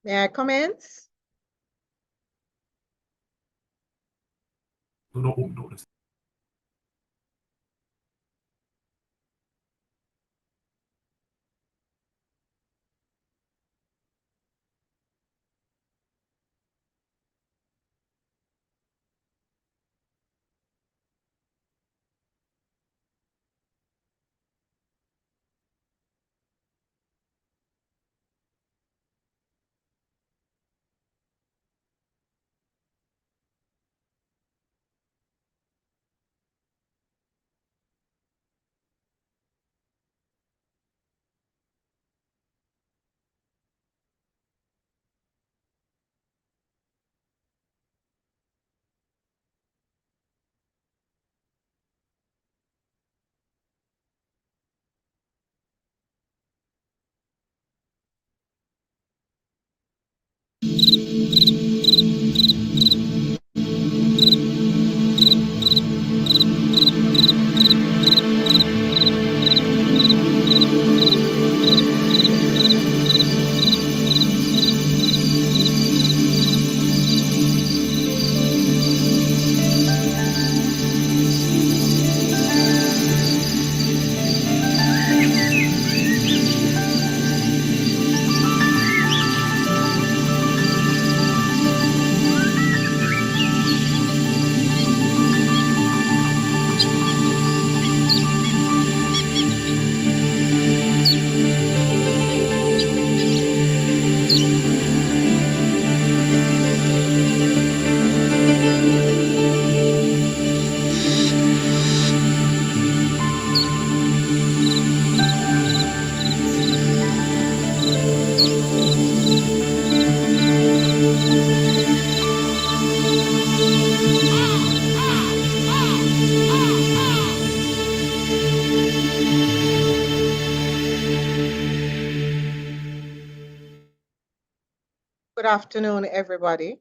May I commence? No, no. Good afternoon, everybody.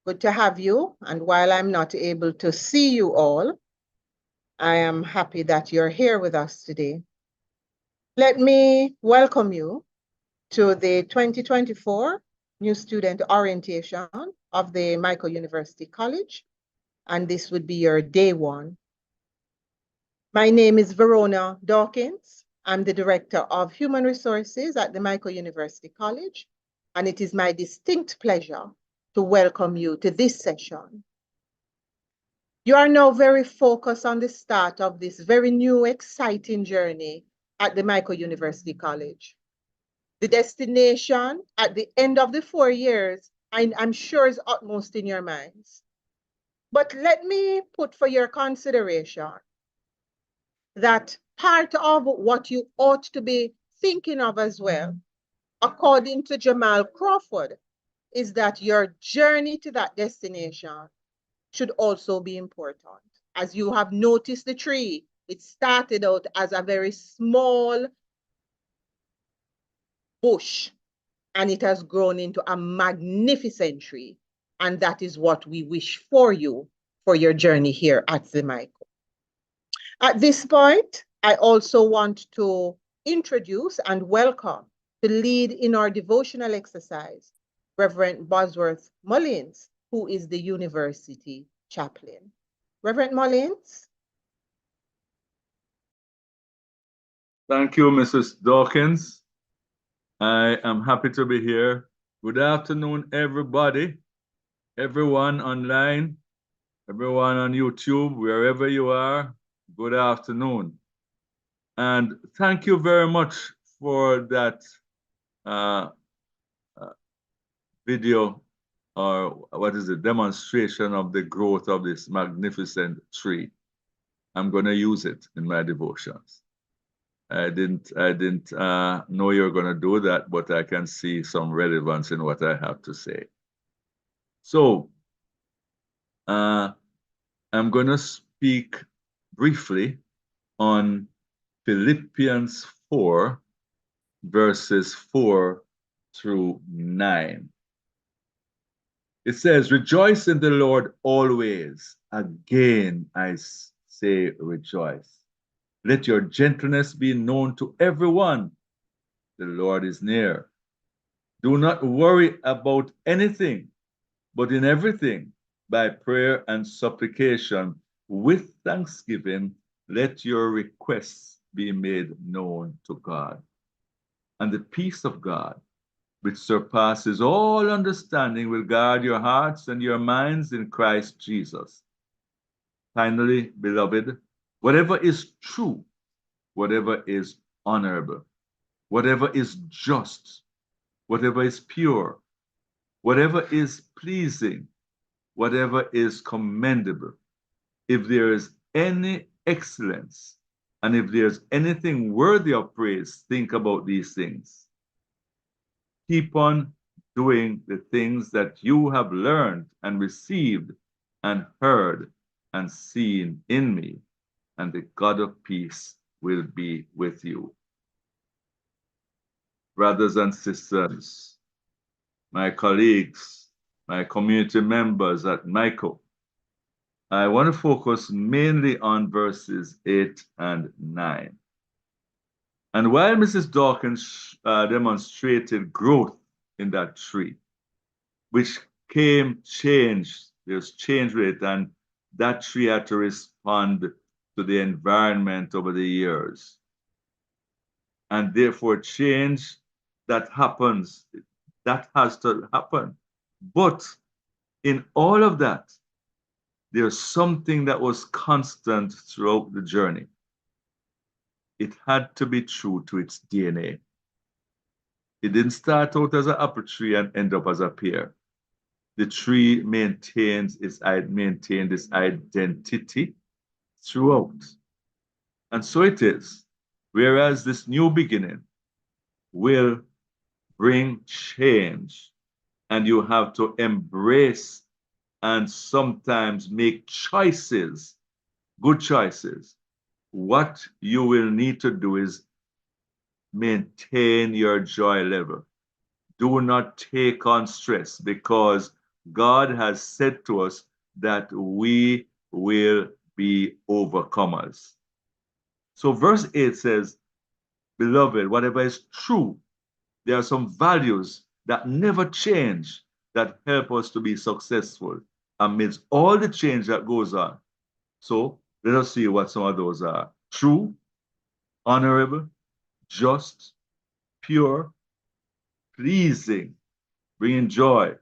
Good to have you. And while I'm not able to see you all, I am happy that you're here with us today. Let me welcome you to the 2024 New Student Orientation of the Mico University College, and this would be your day one. My name is Verona Dawkins. I'm the Director of Human Resources at the Mico University College, and it is my distinct pleasure to welcome you to this session. You are now very focused on the start of this very new, exciting journey at the Mico University College. The destination at the end of the 4 years, I'm sure is utmost in your minds. But let me put for your consideration that part of what you ought to be thinking of as well, according to Jamal Crawford, is that your journey to that destination should also be important. As you have noticed the tree, it started out as a very small bush and it has grown into a magnificent tree. And that is what we wish for you for your journey here at the Mico. At this point, I also want to introduce and welcome the lead in our devotional exercise, Reverend Bosworth Mullins, who is the university chaplain. Reverend Mullins. Thank you, Mrs. Dawkins. I am happy to be here. Good afternoon, everybody, everyone online, everyone on YouTube, wherever you are, good afternoon. And thank you very much for that video, or what is it, demonstration of the growth of this magnificent tree. I'm going to use it in my devotions. I didn't know you were going to do that, but I can see some relevance in what I have to say. So I'm going to speak briefly on Philippians 4, verses 4 through 9. It says, "Rejoice in the Lord always. Again, I say rejoice. Let your gentleness be known to everyone. The Lord is near. Do not worry about anything, but in everything, by prayer and supplication, with thanksgiving, let your requests be made known to God. And the peace of God, which surpasses all understanding, will guard your hearts and your minds in Christ Jesus. Finally, beloved, whatever is true, whatever is honorable, whatever is just, whatever is pure, whatever is pleasing, whatever is commendable, if there is any excellence, and if there's anything worthy of praise, think about these things. Keep on doing the things that you have learned and received and heard and seen in me, and the God of peace will be with you. Brothers and sisters, my colleagues, my community members at Mico, I want to focus mainly on verses 8 and 9. And while Mrs. Dawkins demonstrated growth in that tree, which came change, there's change with it, and that tree had to respond to the environment over the years. And therefore, change that happens, that has to happen. But in all of that, there's something that was constant throughout the journey. It had to be true to its DNA. It didn't start out as an apple tree and end up as a pear. The tree maintained its identity throughout. And so it is. Whereas this new beginning will bring change, and you have to embrace and sometimes make choices, good choices. What you will need to do is maintain your joy level. Do not take on stress, because God has said to us that we will be overcomers. So verse 8 says, beloved, whatever is true, there are some values that never change that help us to be successful amidst all the change that goes on. So let us see what some of those are. True, honorable, just, pure, pleasing, bringing joy,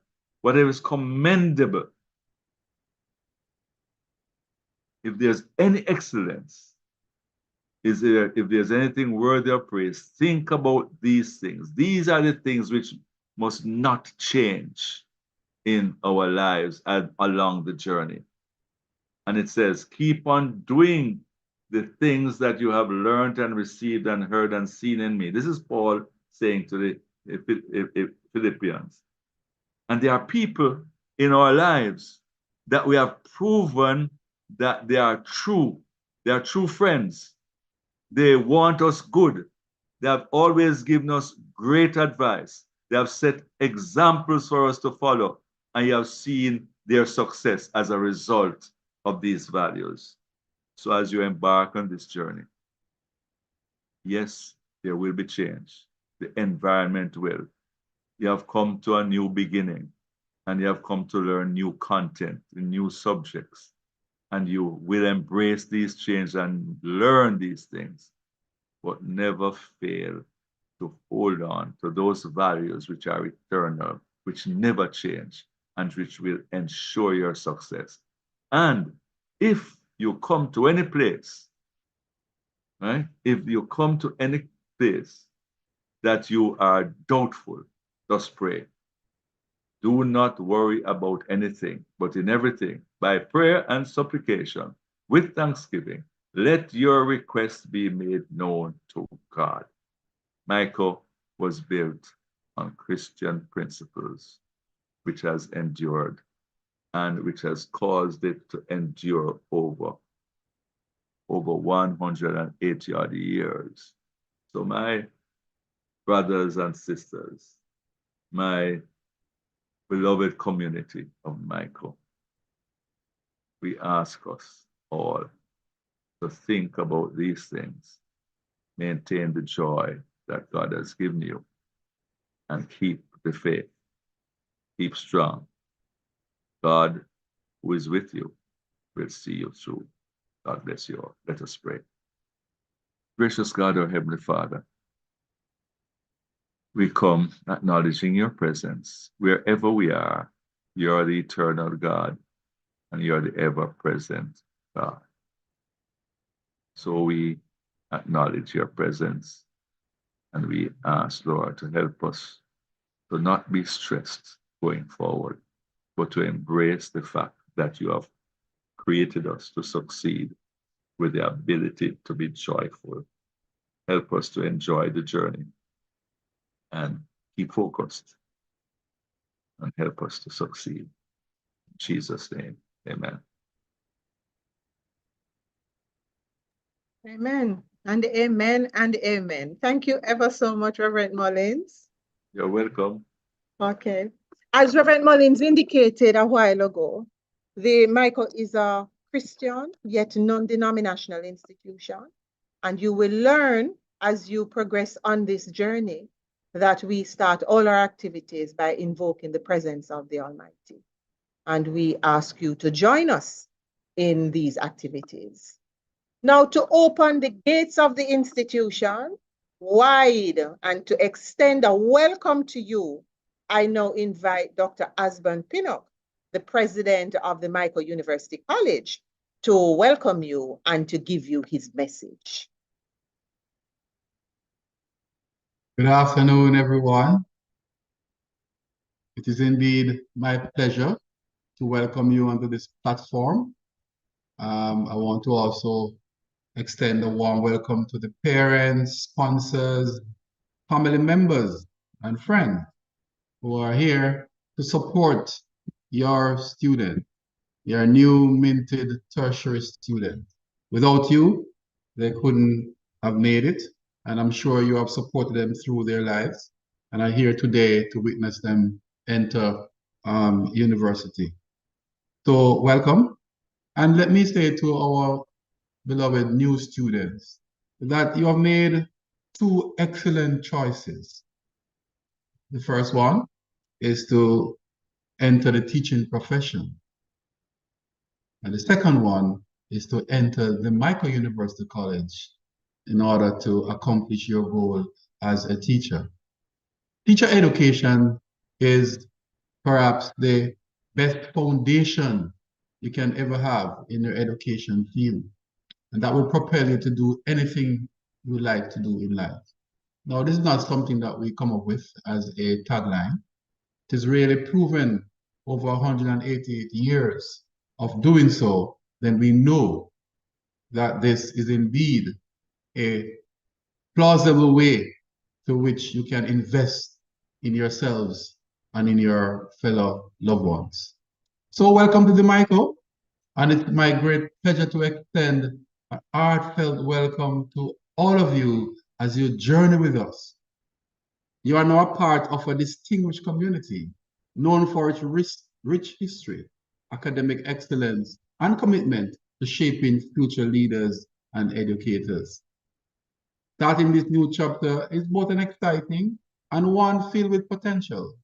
whatever is commendable. If there's any excellence, if there's anything worthy of praise, think about these things. These are the things which must not change in our lives and along the journey. And it says, keep on doing the things that you have learned and received and heard and seen in me. This is Paul saying to the Philippians. And there are people in our lives that we have proven that they are true. They are true friends. They want us good. They have always given us great advice. They have set examples for us to follow. And you have seen their success as a result of these values. So as you embark on this journey, yes, there will be change. The environment will. You have come to a new beginning, and you have come to learn new content, new subjects, and you will embrace these changes and learn these things, but never fail to hold on to those values which are eternal, which never change, and which will ensure your success. And if you come to any place, right? If you come to any place that you are doubtful, just pray. Do not worry about anything, but in everything, by prayer and supplication, with thanksgiving, let your requests be made known to God. Mico was built on Christian principles, which has endured and which has caused it to endure over 180 odd years. So my brothers and sisters, my beloved community of Mico, we ask us all to think about these things, maintain the joy that God has given you, and keep the faith. Keep strong. God, who is with you, will see you through. God bless you all. Let us pray. Gracious God, our Heavenly Father, we come acknowledging your presence. Wherever we are, you are the eternal God and you are the ever-present God. So we acknowledge your presence and we ask, Lord, to help us to not be stressed going forward, but to embrace the fact that you have created us to succeed with the ability to be joyful. Help us to enjoy the journey and keep focused and help us to succeed. In Jesus' name, amen. Amen and amen and amen. Thank you ever so much, Reverend Mullins. You're welcome. Okay. As Reverend Mullins indicated a while ago, the Mico is a Christian yet non-denominational institution. And you will learn as you progress on this journey that we start all our activities by invoking the presence of the Almighty. And we ask you to join us in these activities. Now, to open the gates of the institution wide and to extend a welcome to you, I now invite Dr. Asburn Pinnock, the president of the Mico University College, to welcome you and to give you his message. Good afternoon, everyone. It is indeed my pleasure to welcome you onto this platform. I want to also extend a warm welcome to the parents, sponsors, family members, and friends who are here to support your student, your new minted tertiary student. Without you, they couldn't have made it, and I'm sure you have supported them through their lives and are here today to witness them enter university. So welcome. And let me say to our beloved new students that you have made two excellent choices. The first one is to enter the teaching profession. And the second one is to enter the Mico University College in order to accomplish your goal as a teacher. Teacher education is perhaps the best foundation you can ever have in your education field. And that will propel you to do anything you would like to do in life. Now, this is not something that we come up with as a tagline. It is really proven over 188 years of doing so, then we know that this is indeed a plausible way to which you can invest in yourselves and in your fellow loved ones. So welcome to the Mico, and it's my great pleasure to extend an heartfelt welcome to all of you as you journey with us. You are now a part of a distinguished community known for its rich history, academic excellence, and commitment to shaping future leaders and educators. Starting this new chapter is both an exciting and one filled with potential.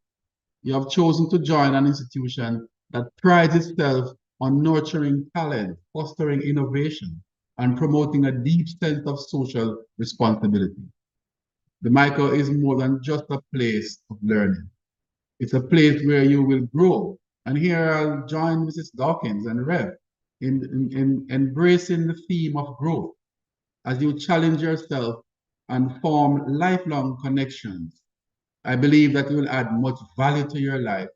You have chosen to join an institution that prides itself on nurturing talent, fostering innovation, and promoting a deep sense of social responsibility. The Mico is more than just a place of learning. It's a place where you will grow. And here I'll join Mrs. Dawkins and Rev in embracing the theme of growth as you challenge yourself and form lifelong connections. I believe that you will add much value to your life,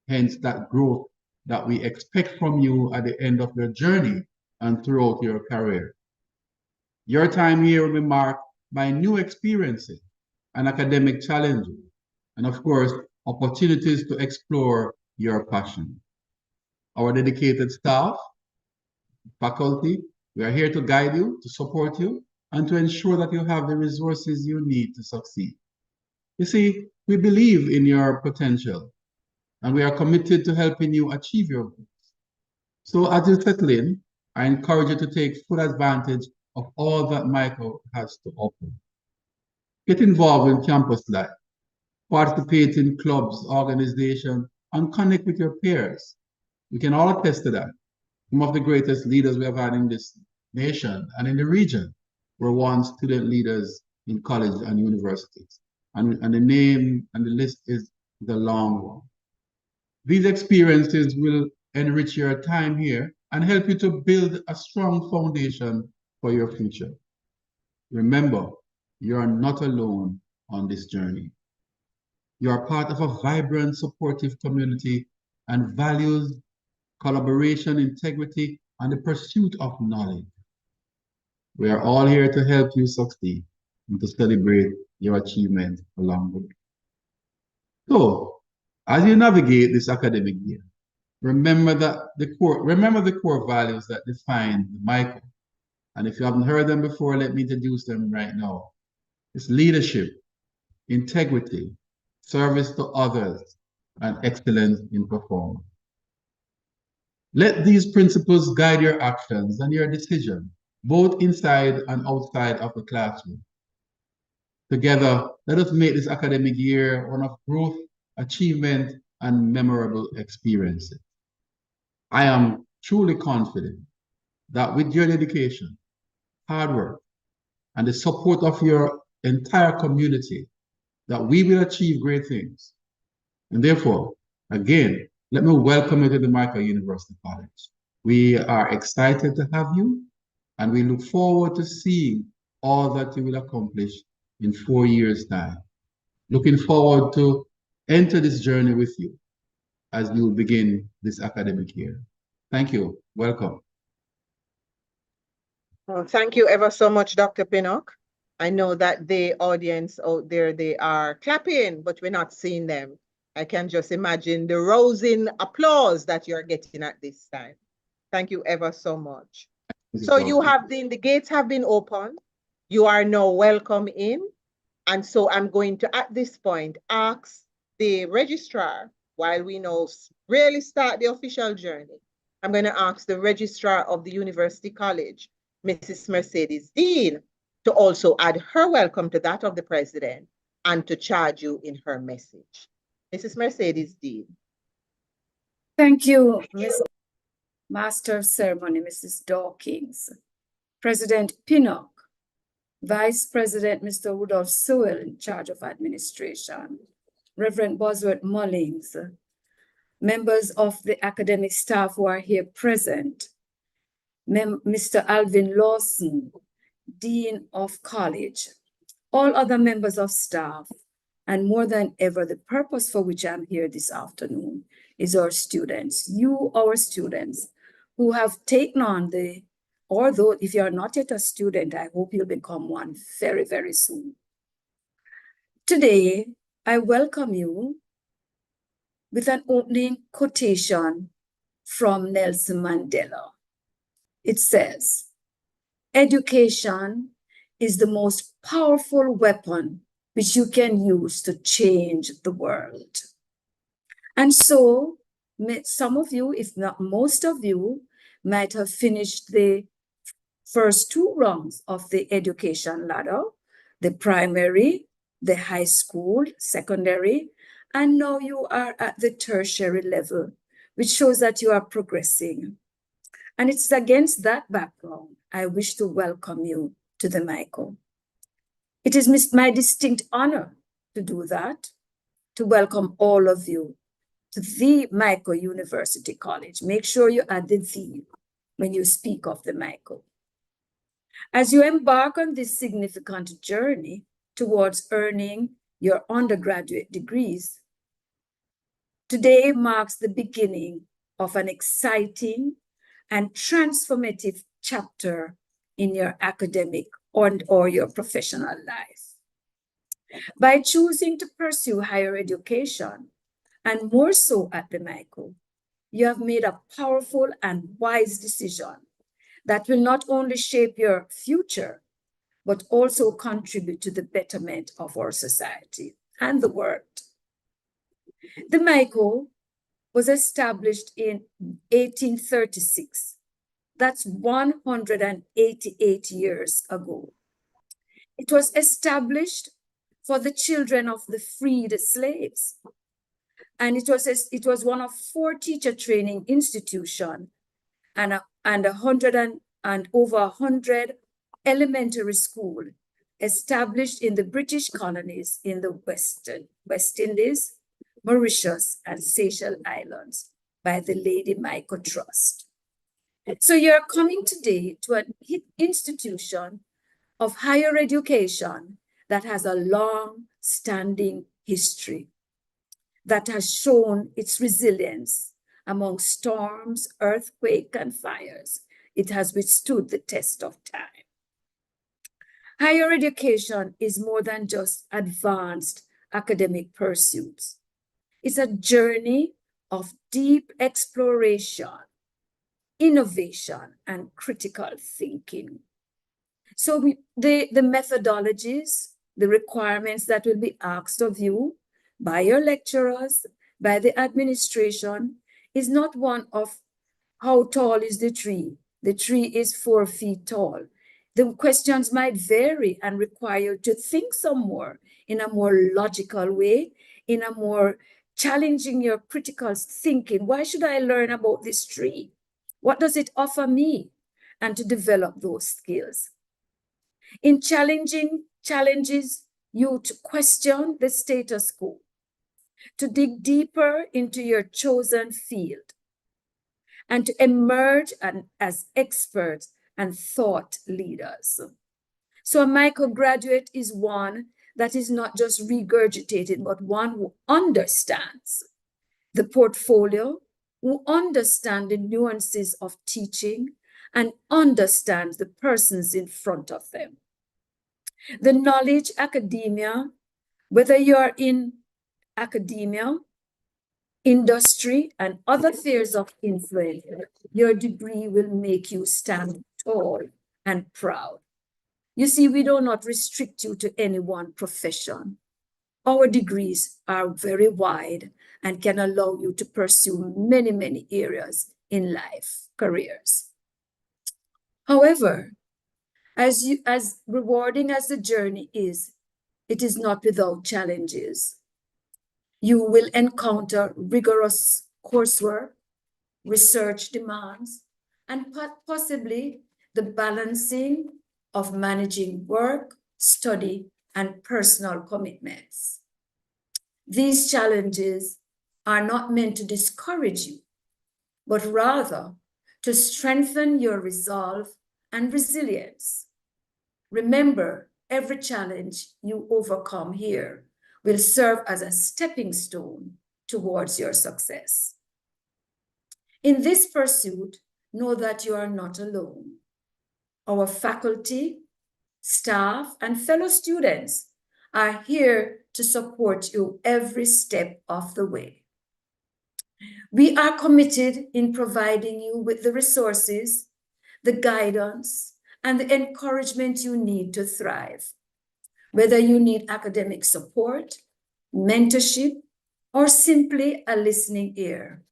hence that growth that we expect from you at the end of your journey and throughout your career. Your time here will be marked by new experiences and academic challenges, and of course, opportunities to explore your passion. Our dedicated staff, faculty, we are here to guide you, to support you, and to ensure that you have the resources you need to succeed. You see, we believe in your potential, and we are committed to helping you achieve your goals. So as you settle in, I encourage you to take full advantage of all that Mico has to offer. Get involved in campus life. participate in clubs, organizations, and connect with your peers. We can all attest to that. Some of the greatest leaders we have had in this nation and in the region were once student leaders in college and universities. And the name and the list is the long one. These experiences will enrich your time here and help you to build a strong foundation for your future. Remember, you are not alone on this journey. You are part of a vibrant, supportive community and values collaboration, integrity, and the pursuit of knowledge. We are all here to help you succeed and to celebrate your achievement along the way. So, as you navigate this academic year, remember the core values that define the Mico. And if you haven't heard them before, let me introduce them right now. It's leadership, integrity, service to others, and excellence in performance. Let these principles guide your actions and your decisions, both inside and outside of the classroom. Together, let us make this academic year one of growth, achievement, and memorable experiences. I am truly confident that with your dedication, hard work, and the support of your entire community, that we will achieve great things. And therefore, again, let me welcome you to the Mico University College. We are excited to have you, and we look forward to seeing all that you will accomplish in 4 years' time. Looking forward to enter this journey with you as you begin this academic year. Thank you. Welcome. Well, thank you ever so much, Dr. Pinnock. I know that the audience out there, they are clapping, but we're not seeing them. I can just imagine the rousing applause that you're getting at this time. Thank you ever so much. So the gates have been opened. You are now welcome in. And so I'm going to, at this point, ask the registrar, while we now really start the official journey, I'm going to ask the registrar of the University College, Mrs. Mercedes Dean, to also add her welcome to that of the president and to charge you in her message. Mrs. Mercedes Dean. Thank you, Ms. Master of Ceremony, Mrs. Dawkins, President Pinnock, Vice President Mr. Rudolph Sewell in charge of administration, Reverend Bosworth Mullings, members of the academic staff who are here present, Mr. Alvin Lawson, Dean of College, all other members of staff, and more than ever, the purpose for which I'm here this afternoon is our students. You, our students, who have taken on although if you're not yet a student, I hope you'll become one very, very soon. Today, I welcome you with an opening quotation from Nelson Mandela. It says, "Education is the most powerful weapon which you can use to change the world." And so some of you, if not most of you, might have finished the first 2 rungs of the education ladder, the primary, the high school, secondary, and now you are at the tertiary level, which shows that you are progressing. And it's against that background I wish to welcome you to the Mico. It is my distinct honor to do that, to welcome all of you to the Mico University College. Make sure you add the "the" when you speak of the Mico. As you embark on this significant journey towards earning your undergraduate degrees, today marks the beginning of an exciting and transformative chapter in your academic or your professional life. By choosing to pursue higher education, and more so at the Mico, you have made a powerful and wise decision that will not only shape your future, but also contribute to the betterment of our society and the world. The Mico was established in 1836. That's 188 years ago. It was established for the children of the freed slaves. And it was one of 4 teacher training institutions and over 100 elementary school established in the British colonies in the West Indies, Mauritius, and Seychelles Islands by the Lady Mico Trust. So you're coming today to an institution of higher education that has a long-standing history, that has shown its resilience among storms, earthquakes, and fires. It has withstood the test of time. Higher education is more than just advanced academic pursuits. It's a journey of deep exploration, innovation, and critical thinking. So the methodologies, the requirements that will be asked of you by your lecturers, by the administration, is not one of how tall is the tree? The tree is 4 feet tall. The questions might vary and require you to think some more in a more logical way, in a more challenging your critical thinking. Why should I learn about this tree? What does it offer me? And to develop those skills. In challenges you to question the status quo, to dig deeper into your chosen field, and to emerge as experts and thought leaders. So a Mico graduate is one that is not just regurgitated, but one who understands the portfolio, who understands the nuances of teaching, and understands the persons in front of them. The knowledge academia, whether you're in academia, industry, and other spheres of influence, your degree will make you stand tall and proud. You see, we do not restrict you to any one profession. Our degrees are very wide and can allow you to pursue many, many areas in life, careers. However, as rewarding as the journey is, it is not without challenges. You will encounter rigorous coursework, research demands, and possibly the balancing of managing work, study, and personal commitments. These challenges are not meant to discourage you, but rather to strengthen your resolve and resilience. Remember, every challenge you overcome here will serve as a stepping stone towards your success. In this pursuit, know that you are not alone. Our faculty, staff, and fellow students are here to support you every step of the way. We are committed in providing you with the resources, the guidance, and the encouragement you need to thrive. Whether you need academic support, mentorship, or simply a listening ear,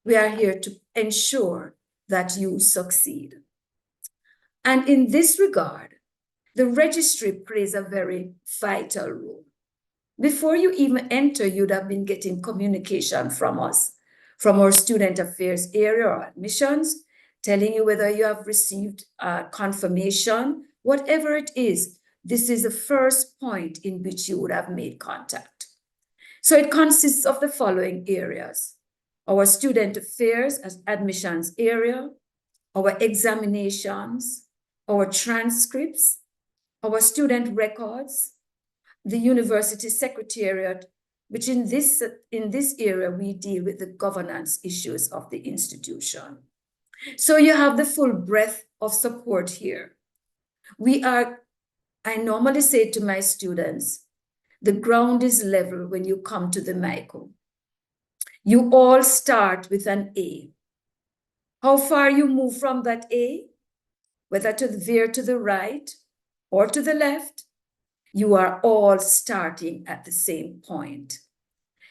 we are here to ensure that you succeed. And in this regard, the registry plays a very vital role. Before you even enter, you'd have been getting communication from us, from our student affairs area or admissions, telling you whether you have received confirmation, whatever it is. This is the first point in which you would have made contact. So it consists of the following areas: our student affairs as admissions area, our examinations, our transcripts, our student records, the university secretariat, which in this area, we deal with the governance issues of the institution. So you have the full breadth of support here. I normally say to my students, the ground is level when you come to the Mico. You all start with an A. How far you move from that A, whether to veer to the right or to the left, you are all starting at the same point.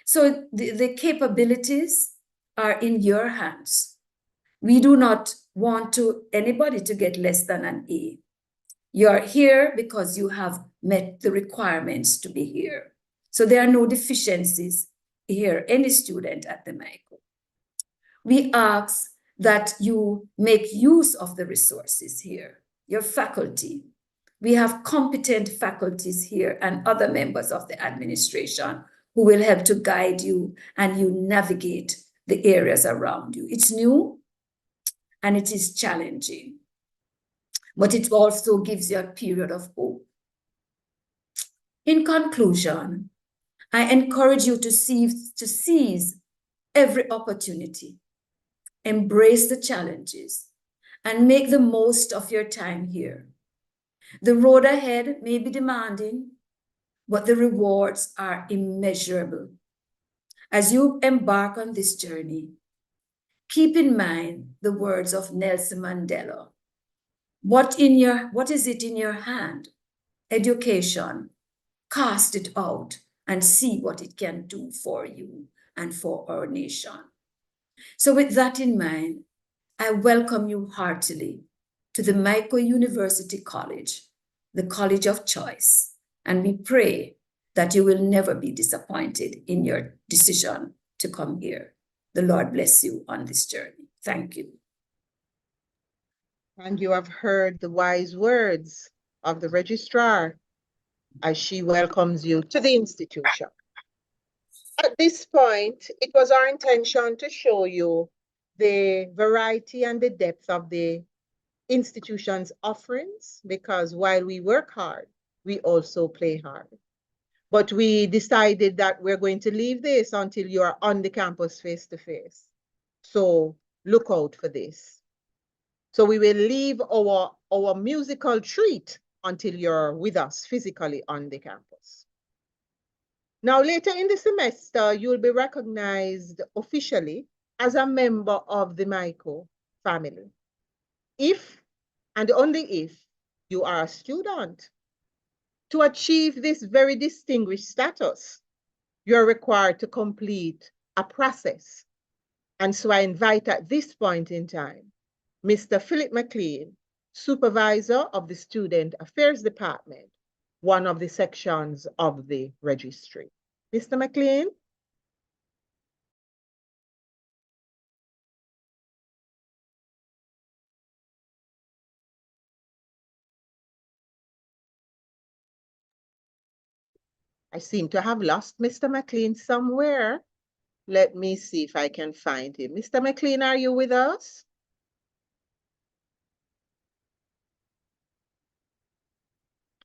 So the capabilities are in your hands. We do not want anybody to get less than an A. You're here because you have met the requirements to be here. So there are no deficiencies here, any student at the Mico. We ask that you make use of the resources here, your faculty. We have competent faculties here and other members of the administration who will help to guide you and you navigate the areas around you. It's new and it is challenging, but it also gives you a period of hope. In conclusion, I encourage you to seize every opportunity, embrace the challenges, and make the most of your time here. The road ahead may be demanding, but the rewards are immeasurable. As you embark on this journey, keep in mind the words of Nelson Mandela. What is it in your hand? Education. Cast it out and see what it can do for you and for our nation. So with that in mind, I welcome you heartily to the Mico University College, the college of choice, and we pray that you will never be disappointed in your decision to come here. The Lord bless you on this journey. Thank you. And you have heard the wise words of the registrar as she welcomes you to the institution. At this point, it was our intention to show you the variety and the depth of the institution's offerings, because while we work hard, we also play hard. But we decided that we're going to leave this until you are on the campus face to face. So look out for this. So we will leave our musical treat until you're with us physically on the campus. Now, later in the semester, you'll be recognized officially as a member of the Mico family. If and only if you are a student. To achieve this very distinguished status, you're required to complete a process. And so I invite at this point in time, Mr. Philip McLean, Supervisor of the Student Affairs Department, one of the sections of the registry. Mr. McLean? I seem to have lost Mr. McLean somewhere. Let me see if I can find him. Mr. McLean, are you with us?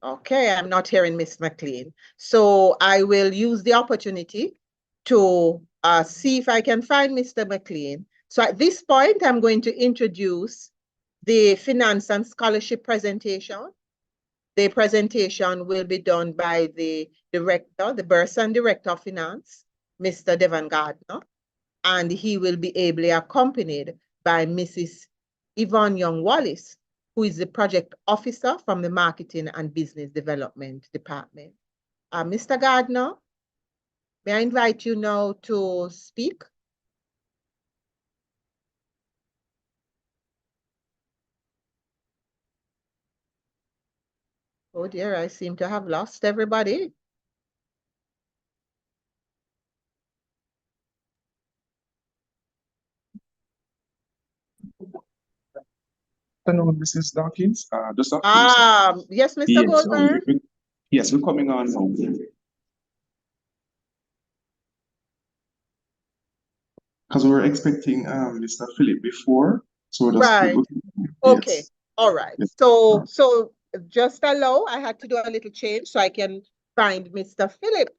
Okay, I'm not hearing Miss McLean. So I will use the opportunity to see if I can find Mr. McLean. So at this point, I'm going to introduce the finance and scholarship presentation. The presentation will be done by the director, the Burson Director of Finance, Mr. Devon Gardner, and he will be ably accompanied by Mrs. Yvonne Young-Wallace, who is the project officer from the Marketing and Business Development Department. Mr. Gardner, may I invite you now to speak? Oh dear, I seem to have lost everybody. Afternoon, Mrs. Dawkins. Just a Yes, Mr. yes, Goldberg. yes, we're coming on now. Because we were expecting Mr. Philip before, so we're just Right. Okay. Yes. All right. Yes. So just allow, I had to do a little change so I can find Mr. Philip.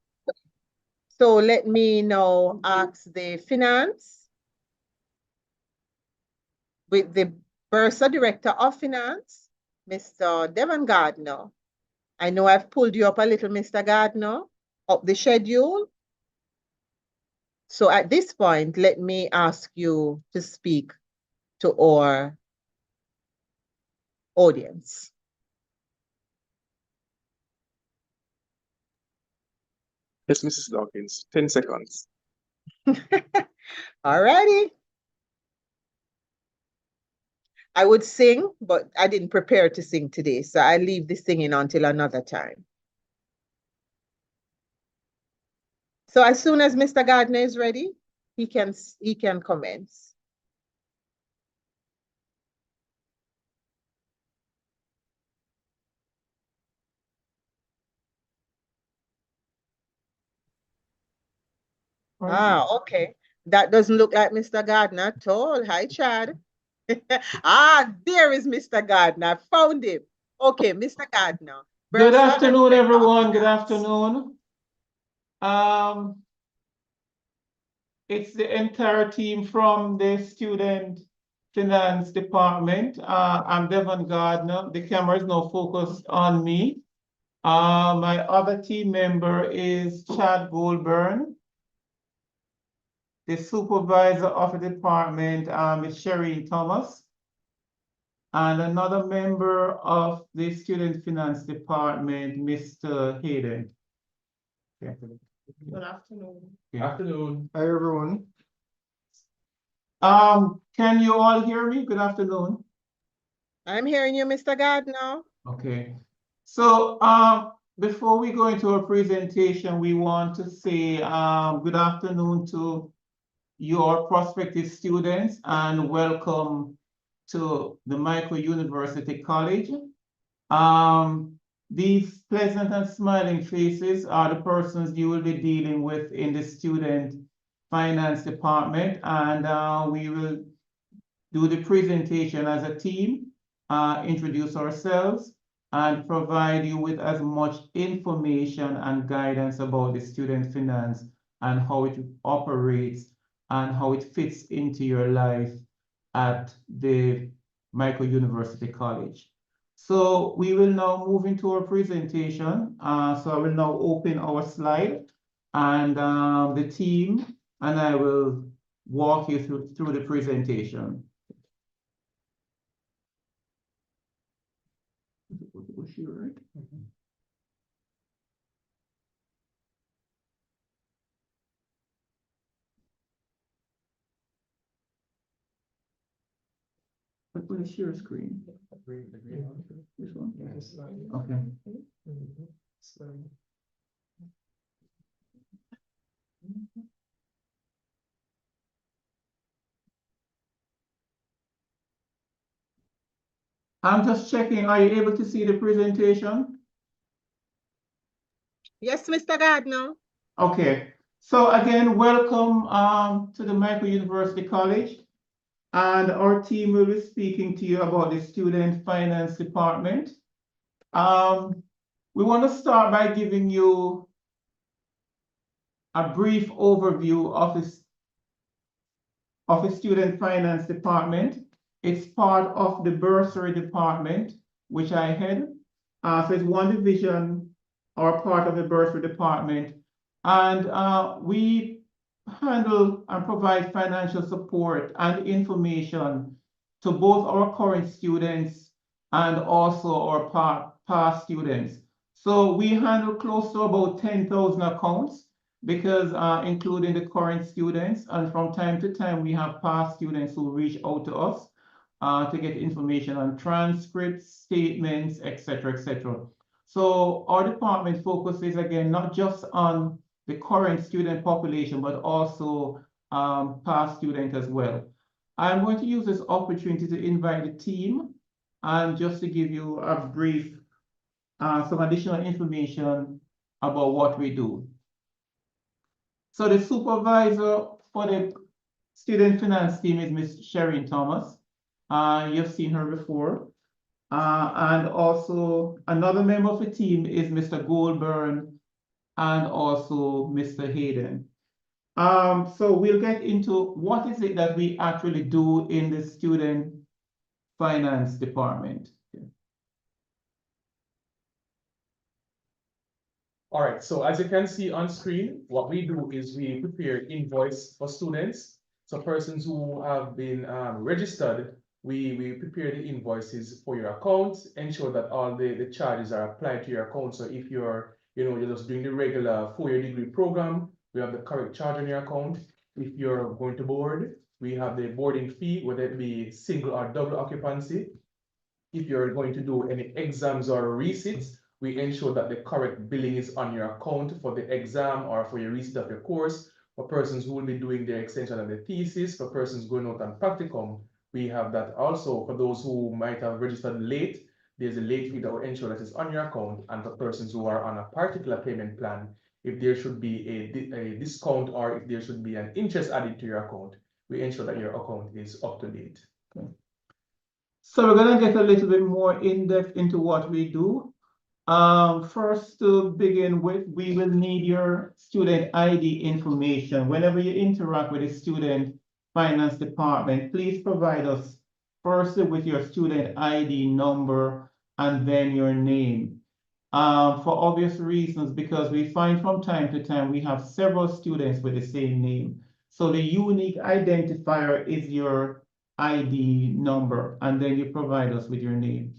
So let me now ask the finance with the Bursa Director of Finance, Mr. Devon Gardner. I know I've pulled you up a little, Mr. Gardner, up the schedule. So at this point, let me ask you to speak to our audience. Yes, Mrs. Dawkins, 10 seconds. All righty. I would sing, but I didn't prepare to sing today, so I leave the singing until another time. So as soon as Mr. Gardner is ready, he can commence. Ah, okay. That doesn't look like Mr. Gardner at all. Hi, Chad. Ah, there is Mr. Gardner. I found him. Okay, Mr. Gardner. Good Burst out afternoon, and everyone. Good dance. afternoon. Um, it's the entire team from the Student Finance Department. I'm Devon Gardner. The camera is now focused on me. My other team member is Chad Goldburn. The supervisor of the department is Sherry Thomas. And another member of the Student Finance Department, Mr. Hayden. Good afternoon. Yeah. Afternoon. Hi, everyone. Can you all hear me? Good afternoon. I'm hearing you, Mr. Gardner. Okay. So, before we go into our presentation, we want to say, good afternoon to your prospective students and welcome to the Mico University College. These pleasant and smiling faces are the persons you will be dealing with in the student finance department, and we will do the presentation as a team, introduce ourselves, and provide you with as much information and guidance about the student finance and how it operates and how it fits into your life at the Mico University College. So we will now move into our presentation. So I will now open our slide, and the team and I will walk you through the presentation. But will share screen? This one? Yes. Okay. I'm just checking, are you able to see the presentation? Yes, Mr. Gardner. Okay, so again, welcome to the Mico University College. And our team will be speaking to you about the Student Finance Department. We want to start by giving you a brief overview of the Student Finance Department. It's part of the Bursary Department, which I head. So it's one division or part of the Bursary Department. And we handle and provide financial support and information to both our current students and also our past students. So we handle close to about 10,000 accounts because including the current students, and from time to time we have past students who reach out to us to get information on transcripts, statements, etc., etc. So our department focuses again not just on the current student population, but also past students as well. I'm going to use this opportunity to invite the team and just to give you a brief, some additional information about what we do. So the supervisor for the student finance team is Ms. Sherry Thomas. You've seen her before. And also another member of the team is Mr. Goldburn and also Mr. Hayden. So we'll get into what is it that we actually do in the student finance department. All right, so as you can see on screen, what we do is we prepare invoice for students. So persons who have been registered, we prepare the invoices for your account, ensure that all the charges are applied to your account. So if you're just doing the regular 4-year degree program, we have the correct charge on your account. If you're going to board, We have the boarding fee, whether it be single or double occupancy. If you're going to do any exams or receipts, we ensure that the correct billing is on your account for the exam or for your receipt of your course. For persons who will be doing their extension of the thesis, for persons going out on practicum, we have that also. For those who might have registered late, there's a late fee that will ensure that it's on your account. And for persons who are on a particular payment plan, if there should be a discount or if there should be an interest added to your account, we ensure that your account is up to date. So we're gonna get a little bit more in-depth into what we do. First, to begin with, we will need your student ID information. Whenever you interact with the student finance department, please provide us first with your student ID number and then your name. For obvious reasons, because we find from time to time we have several students with the same name. So the unique identifier is your ID number, and then you provide us with your name.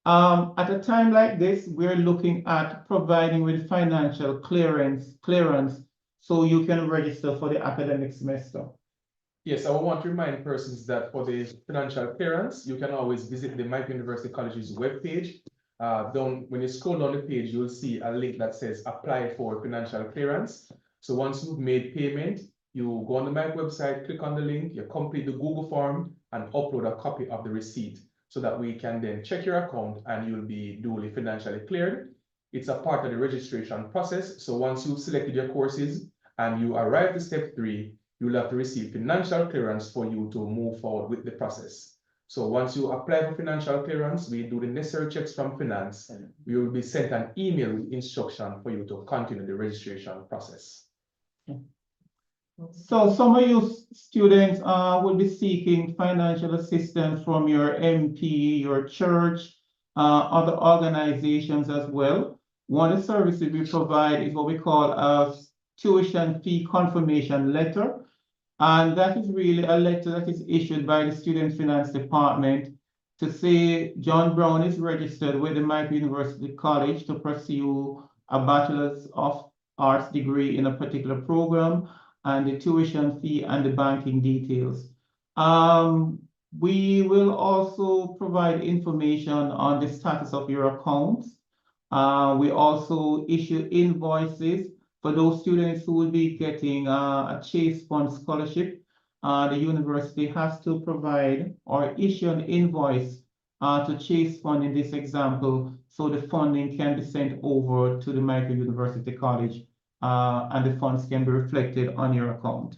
At a time like this, we're looking at providing with financial clearance so you can register for the academic semester. Yes, I want to remind persons that for the financial clearance, you can always visit the Mico University College's webpage. When you scroll down the page, you'll see a link that says apply for financial clearance. So once you've made payment, you go on the Mico website, click on the link, you complete the Google form and upload a copy of the receipt so that we can then check your account and you'll be duly financially cleared. It's a part of the registration process. So once you've selected your courses and you arrive to step 3, you'll have to receive financial clearance for you to move forward with the process. So once you apply for financial clearance, we do the necessary checks from finance. We will be sent an email with instruction for you to continue the registration process. So some of you students will be seeking financial assistance from your MP, your church, other organizations as well. One of the services we provide is what we call a tuition fee confirmation letter. And that is really a letter that is issued by the Student Finance Department to say John Brown is registered with the Mico University College to pursue a Bachelor's of Arts degree in a particular program, and the tuition fee and the banking details. We will also provide information on the status of your accounts. We also issue invoices for those students who will be getting a Chase Fund scholarship. The university has to provide or issue an invoice to Chase Fund in this example, so the funding can be sent over to the Mico University College and the funds can be reflected on your account.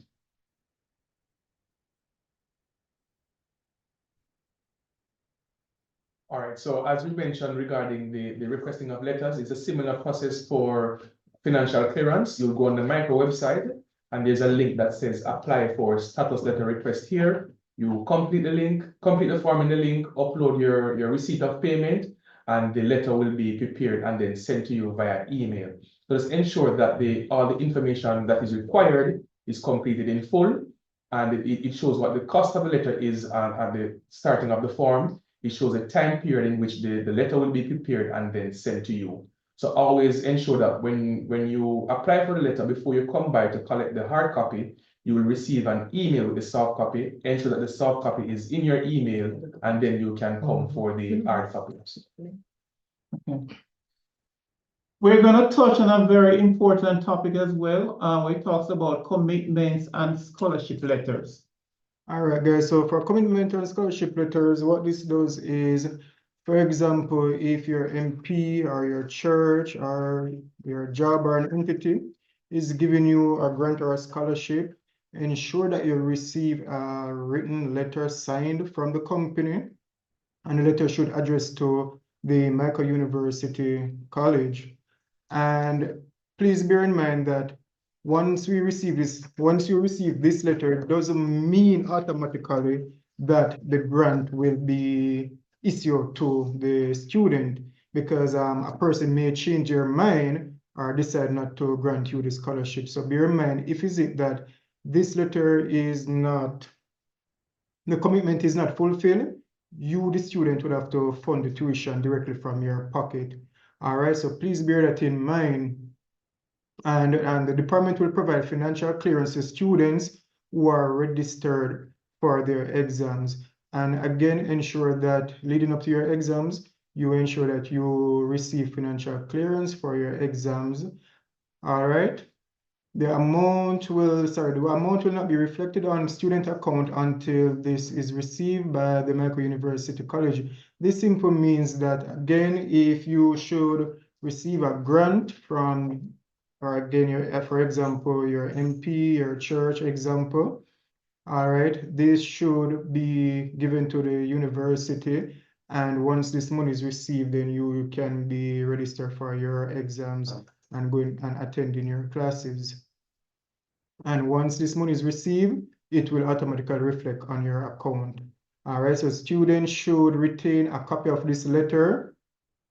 All right, so as we mentioned regarding the requesting of letters, it's a similar process for financial clearance. You'll go on the Mico website and there's a link that says apply for status letter request here. You complete the link, complete the form in the link, upload your receipt of payment, and the letter will be prepared and then sent to you via email. So just ensure that all the information that is required is completed in full, and it shows what the cost of the letter is at the starting of the form. It shows a time period in which the letter will be prepared and then sent to you. So always ensure that when you apply for the letter, before you come by to collect the hard copy, you will receive an email with the soft copy. Ensure that the soft copy is in your email, and then you can come for the hard copy. Okay. We're going to touch on a very important topic as well. We talks about commitments and scholarship letters. All right, guys. So for commitment and scholarship letters, what this does is, for example, if your MP or your church or your job or an entity is giving you a grant or a scholarship, ensure that you receive a written letter signed from the company, and the letter should address to the Mico University College. And please bear in mind that once you receive this letter, it doesn't mean automatically that the grant will be issued to the student, because a person may change their mind or decide not to grant you the scholarship. So bear in mind, if is it that this letter is not, the commitment is not fulfilled, you, the student, would have to fund the tuition directly from your pocket. All right, so please bear that in mind. And the department will provide financial clearance to students who are registered for their exams. And again, ensure that leading up to your exams, you ensure that you receive financial clearance for your exams. All right. The amount will not be reflected on student account until this is received by the Mico University College. This simply means that, again, if you should receive a grant from, or again, for example, your MP, your church example, all right, this should be given to the university. And once this money is received, then you can be registered for your exams and going and attending your classes. And once this money is received, it will automatically reflect on your account. All right, so students should retain a copy of this letter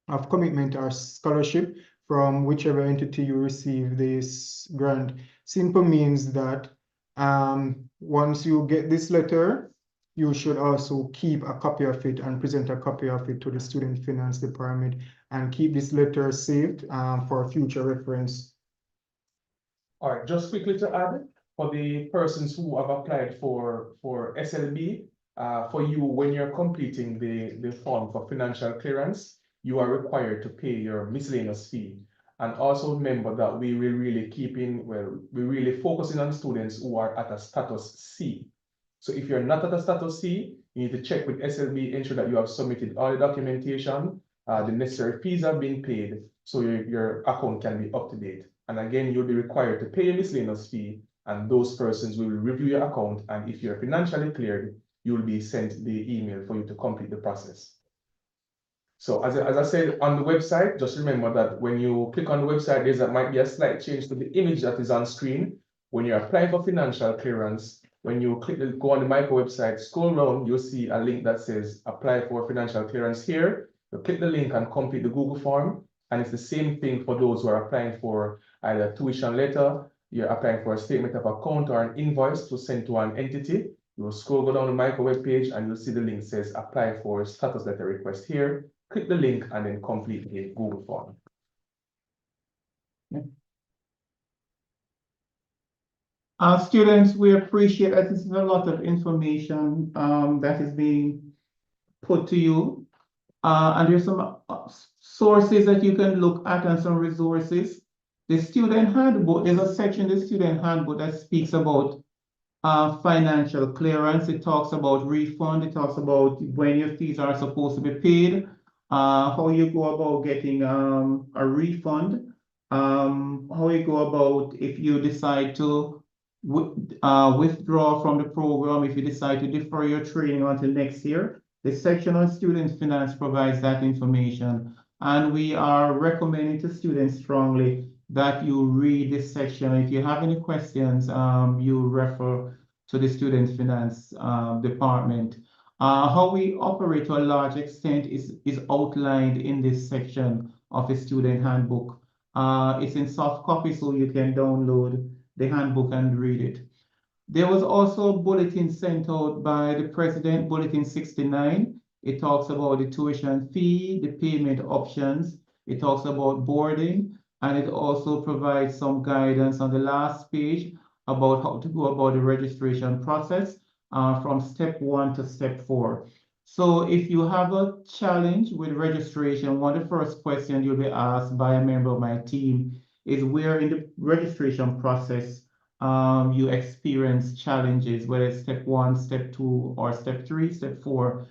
of commitment or scholarship from whichever entity you receive this grant. Simple means that once you get this letter, you should also keep a copy of it and present a copy of it to the Student Finance Department and keep this letter saved for future reference. All right, just quickly to add, for the persons who have applied for SLB, for you, when you're completing the form for financial clearance, you are required to pay your miscellaneous fee. And also remember that we will really we're really focusing on students who are at a status C. So if you're not at a status C, you need to check with SLB, ensure that you have submitted all the documentation, the necessary fees have been paid, so your account can be up to date. And again, you'll be required to pay a miscellaneous fee, and those persons will review your account. And if you're financially cleared, you will be sent the email for you to complete the process. So as I said on the website, just remember that when you click on the website, might be a slight change to the image that is on screen. When you're applying for financial clearance, when you go on the Mico website, scroll down, you'll see a link that says apply for financial clearance here. You click the link and complete the Google form. And it's the same thing for those who are applying for either a tuition letter, you're applying for a statement of account or an invoice to send to an entity. You will go down the Mico webpage and you'll see the link says apply for status letter request here. Click the link and then complete the Google form. Students, we appreciate that this is a lot of information that is being put to you. And there's some sources that you can look at and some resources. The student handbook, there's a section in the student handbook that speaks about financial clearance. It talks about refund. It talks about when your fees are supposed to be paid, how you go about getting a refund, how you go about if you decide to withdraw from the program, if you decide to defer your training until next year. The section on student finance provides that information. And we are recommending to students strongly that you read this section. If you have any questions, you refer to the student finance department. How we operate to a large extent is outlined in this section of the student handbook. It's in soft copy, so you can download the handbook and read it. There was also a bulletin sent out by the president, Bulletin 69. It talks about the tuition fee, the payment options. It talks about boarding, and it also provides some guidance on the last page about how to go about the registration process from step 1 to step 4. So if you have a challenge with registration, one of the first questions you'll be asked by a member of my team is where in the registration process you experience challenges, whether it's step 1, step 2, or step 3, step 4,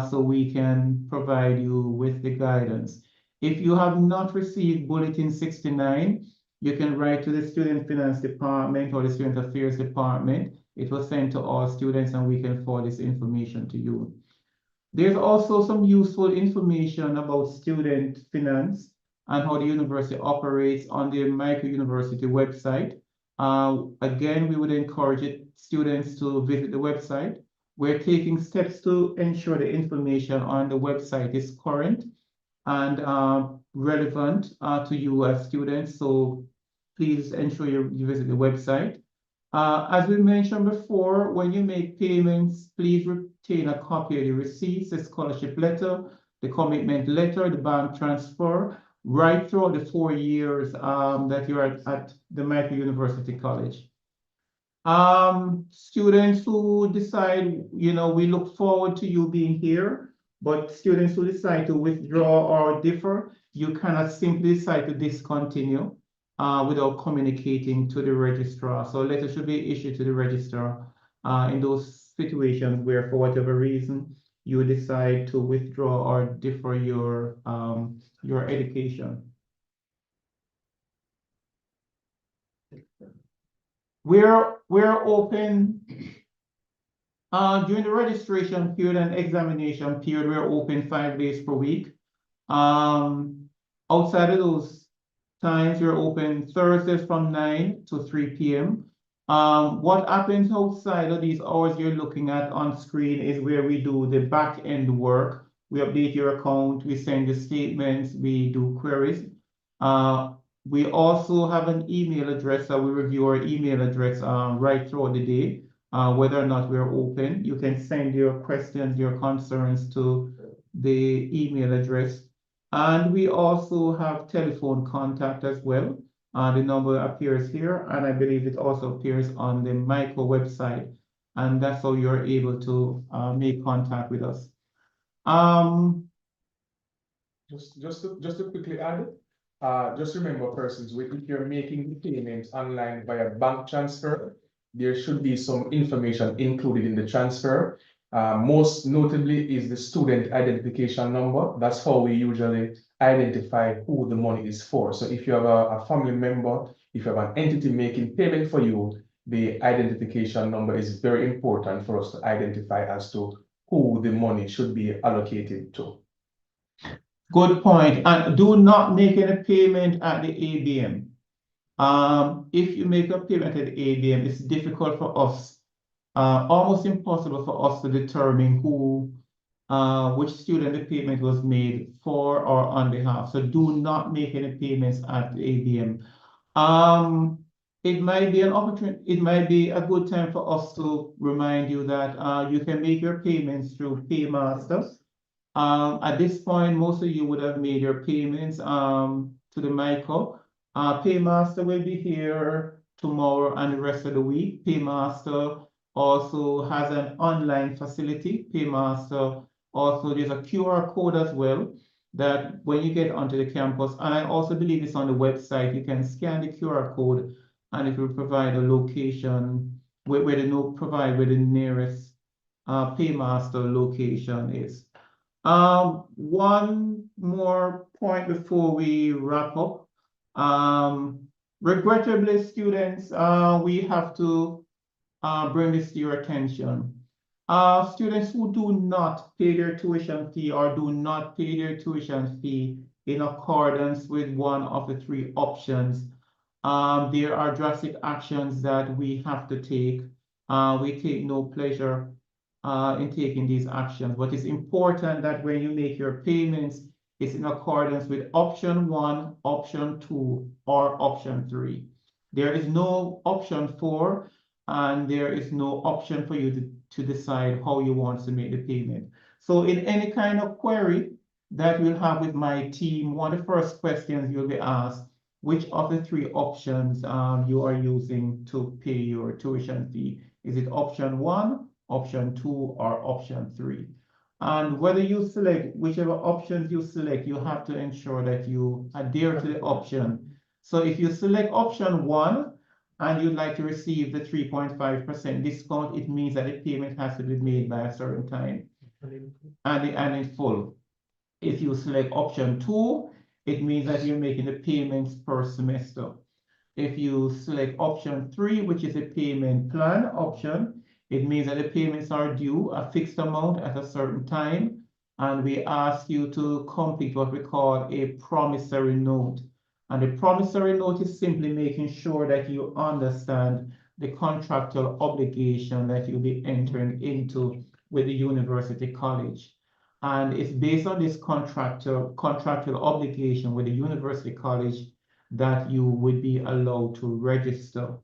so we can provide you with the guidance. If you have not received Bulletin 69, you can write to the Student Finance Department or the Student Affairs Department. It was sent to all students and we can forward this information to you. There's also some useful information about student finance and how the university operates on the Mico University website. Again, we would encourage students to visit the website. We're taking steps to ensure the information on the website is current and relevant to you as students. So please ensure you visit the website. As we mentioned before, when you make payments, please retain a copy of the receipts, the scholarship letter, the commitment letter, the bank transfer, right throughout the 4 years that you're at the Mico University College. Students who decide, we look forward to you being here, but students who decide to withdraw or differ, you cannot simply decide to discontinue without communicating to the registrar. So a letter should be issued to the registrar in those situations where, for whatever reason, you decide to withdraw or differ your education. We're open during the registration period and examination period. We're open 5 days per week. Outside of those times, we're open Thursdays from 9 to 3 p.m. What happens outside of these hours you're looking at on screen is where we do the back end work. We update your account, we send you statements, we do queries. We also have an email address that we review our email address right throughout the day, whether or not we're open. You can send your questions, your concerns to the email address. And we also have telephone contact as well. The number appears here, and I believe it also appears on the Mico website. And that's how you're able to make contact with us. Just to quickly add, just remember, persons, if you're making the payments online via bank transfer, there should be some information included in the transfer. Most notably is the student identification number. That's how we usually identify who the money is for. So if you have a family member, if you have an entity making payment for you, the identification number is very important for us to identify as to who the money should be allocated to. Good point. And do not make any payment at the ABM. If you make a payment at the ABM, it's difficult for us, almost impossible for us to determine which student the payment was made for or on behalf. So do not make any payments at the ABM. It might be an opportunity, it might be a good time for us to remind you that you can make your payments through Paymaster. At this point, most of you would have made your payments to the Mico. Paymaster will be here tomorrow and the rest of the week. Paymaster also has an online facility. Paymaster also, there's a QR code as well that when you get onto the campus, and I also believe it's on the website, you can scan the QR code and it will provide a location where the nearest Paymaster location is. One more point before we wrap up. Regrettably, students, we have to bring this to your attention. Students who do not pay their tuition fee or do not pay their tuition fee in accordance with one of the 3 options, there are drastic actions that we have to take. We take no pleasure in taking these actions, but it's important that when you make your payments, it's in accordance with option 1, option 2, or option 3. There is no option 4, and there is no option for you to decide how you want to make the payment. So in any kind of query that we'll have with my team, one of the first questions you'll be asked, which of the 3 options you are using to pay your tuition fee? Is it option 1, option 2, or option 3? And whether you select whichever options you select, you have to ensure that you adhere to the option. So if you select option 1 and you'd like to receive the 3.5% discount, it means that the payment has to be made by a certain time and in full. If you select option 2, it means that you're making the payments per semester. If you select option 3, which is a payment plan option, it means that the payments are due a fixed amount at a certain time, and we ask you to complete what we call a promissory note. And the promissory note is simply making sure that you understand the contractual obligation that you'll be entering into with the university college. And it's based on this contractual obligation with the university college that you would be allowed to register.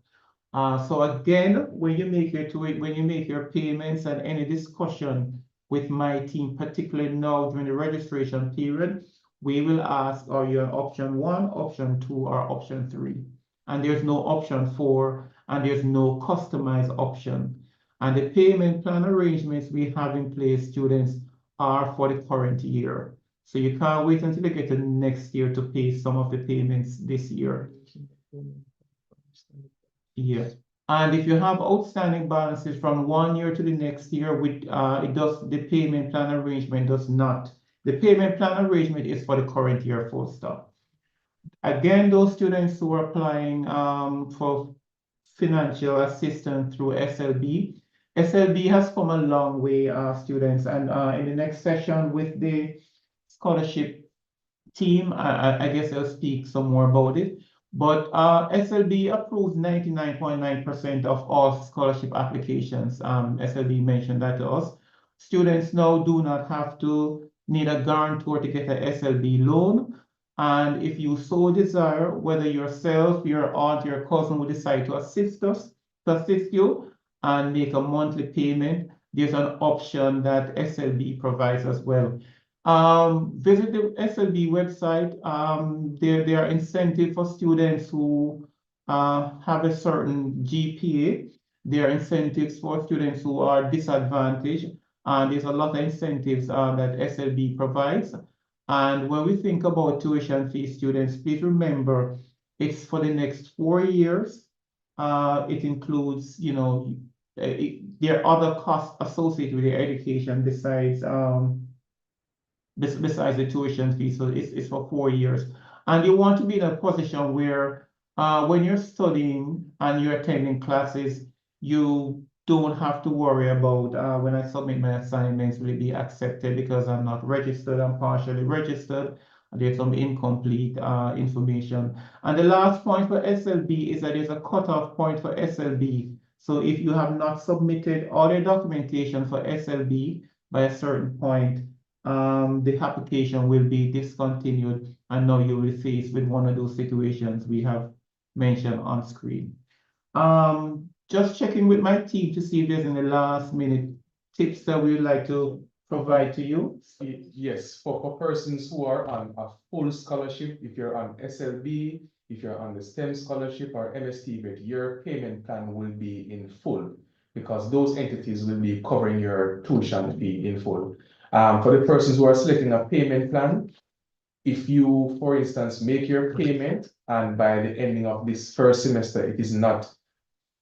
So again, when you make your payments and any discussion with my team, particularly now during the registration period, we will ask, are you on option 1, option 2, or option 3? And there's no option 4. and there's no customized option. And the payment plan arrangements we have in place, students, are for the current year. So you can't wait until you get to next year to pay some of the payments this year. Yeah. And if you have outstanding balances from 1 year to the next year, the payment plan arrangement does not. The payment plan arrangement is for the current year, full stop. Again, those students who are applying for financial assistance through SLB, SLB has come a long way, students, and in the next session with the scholarship team, I guess I'll speak some more about it. But SLB approves 99.9% of all scholarship applications. SLB mentioned that to us. Students now do not have to need a guarantor to get a SLB loan. And if you so desire, whether yourself, your aunt, your cousin will decide to assist you and make a monthly payment, there's an option that SLB provides as well. Visit the SLB website. There are incentives for students who have a certain GPA. There are incentives for students who are disadvantaged. And there's a lot of incentives that SLB provides. And when we think about tuition fee, students, please remember it's for the next 4 years. It includes, there are other costs associated with their education besides the tuition fee, so it's for 4 years. And you want to be in a position where when you're studying and you're attending classes, you don't have to worry about when I submit my assignments, will it be accepted because I'm not registered, I'm partially registered, there's some incomplete information. And the last point for SLB is that there's a cutoff point for SLB. So if you have not submitted all your documentation for SLB by a certain point, the application will be discontinued, and now you will face with one of those situations we have mentioned on screen. Just checking with my team to see if there's any last minute tips that we would like to provide to you. Yes, for persons who are on a full scholarship, if you're on SLB, if you're on the STEM scholarship or MST, your payment plan will be in full because those entities will be covering your tuition fee in full. For the persons who are selecting a payment plan, if you, for instance, make your payment and by the ending of this first semester, it is not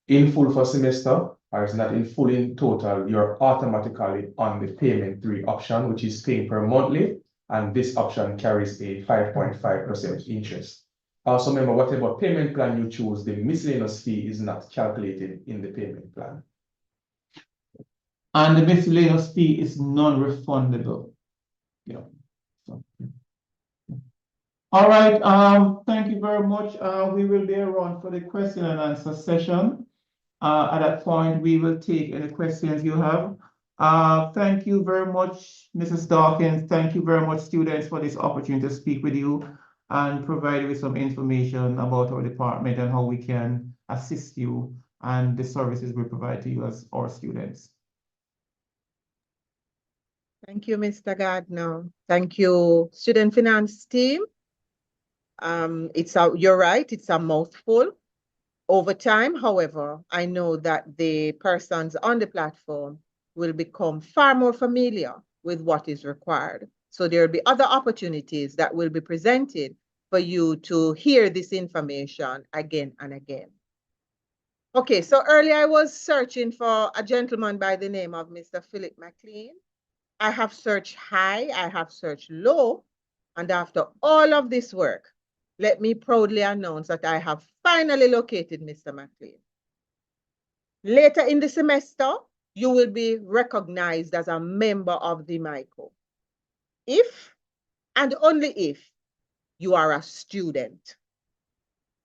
in full for semester or it's not in full in total, you're automatically on the payment 3 option, which is paying per monthly. And this option carries a 5.5% interest. Also remember, whatever payment plan you choose, the miscellaneous fee is not calculated in the payment plan. And the miscellaneous fee is non-refundable. All right, thank you very much. We will be around for the question and answer session. At that point, we will take any questions you have. Thank you very much, Mrs. Dawkins. Thank you very much, students, for this opportunity to speak with you and provide you with some information about our department and how we can assist you and the services we provide to you as our students. Thank you, Mr. Gardner. Thank you, student finance team. You're right, it's a mouthful. Over time, however, I know that the persons on the platform will become far more familiar with what is required. So there will be other opportunities that will be presented for you to hear this information again and again. Okay, so earlier I was searching for a gentleman by the name of Mr. Philip McLean. I have searched high, I have searched low, and after all of this work, let me proudly announce that I have finally located Mr. McLean. Later in the semester, you will be recognized as a member of the Mico. If and only if you are a student.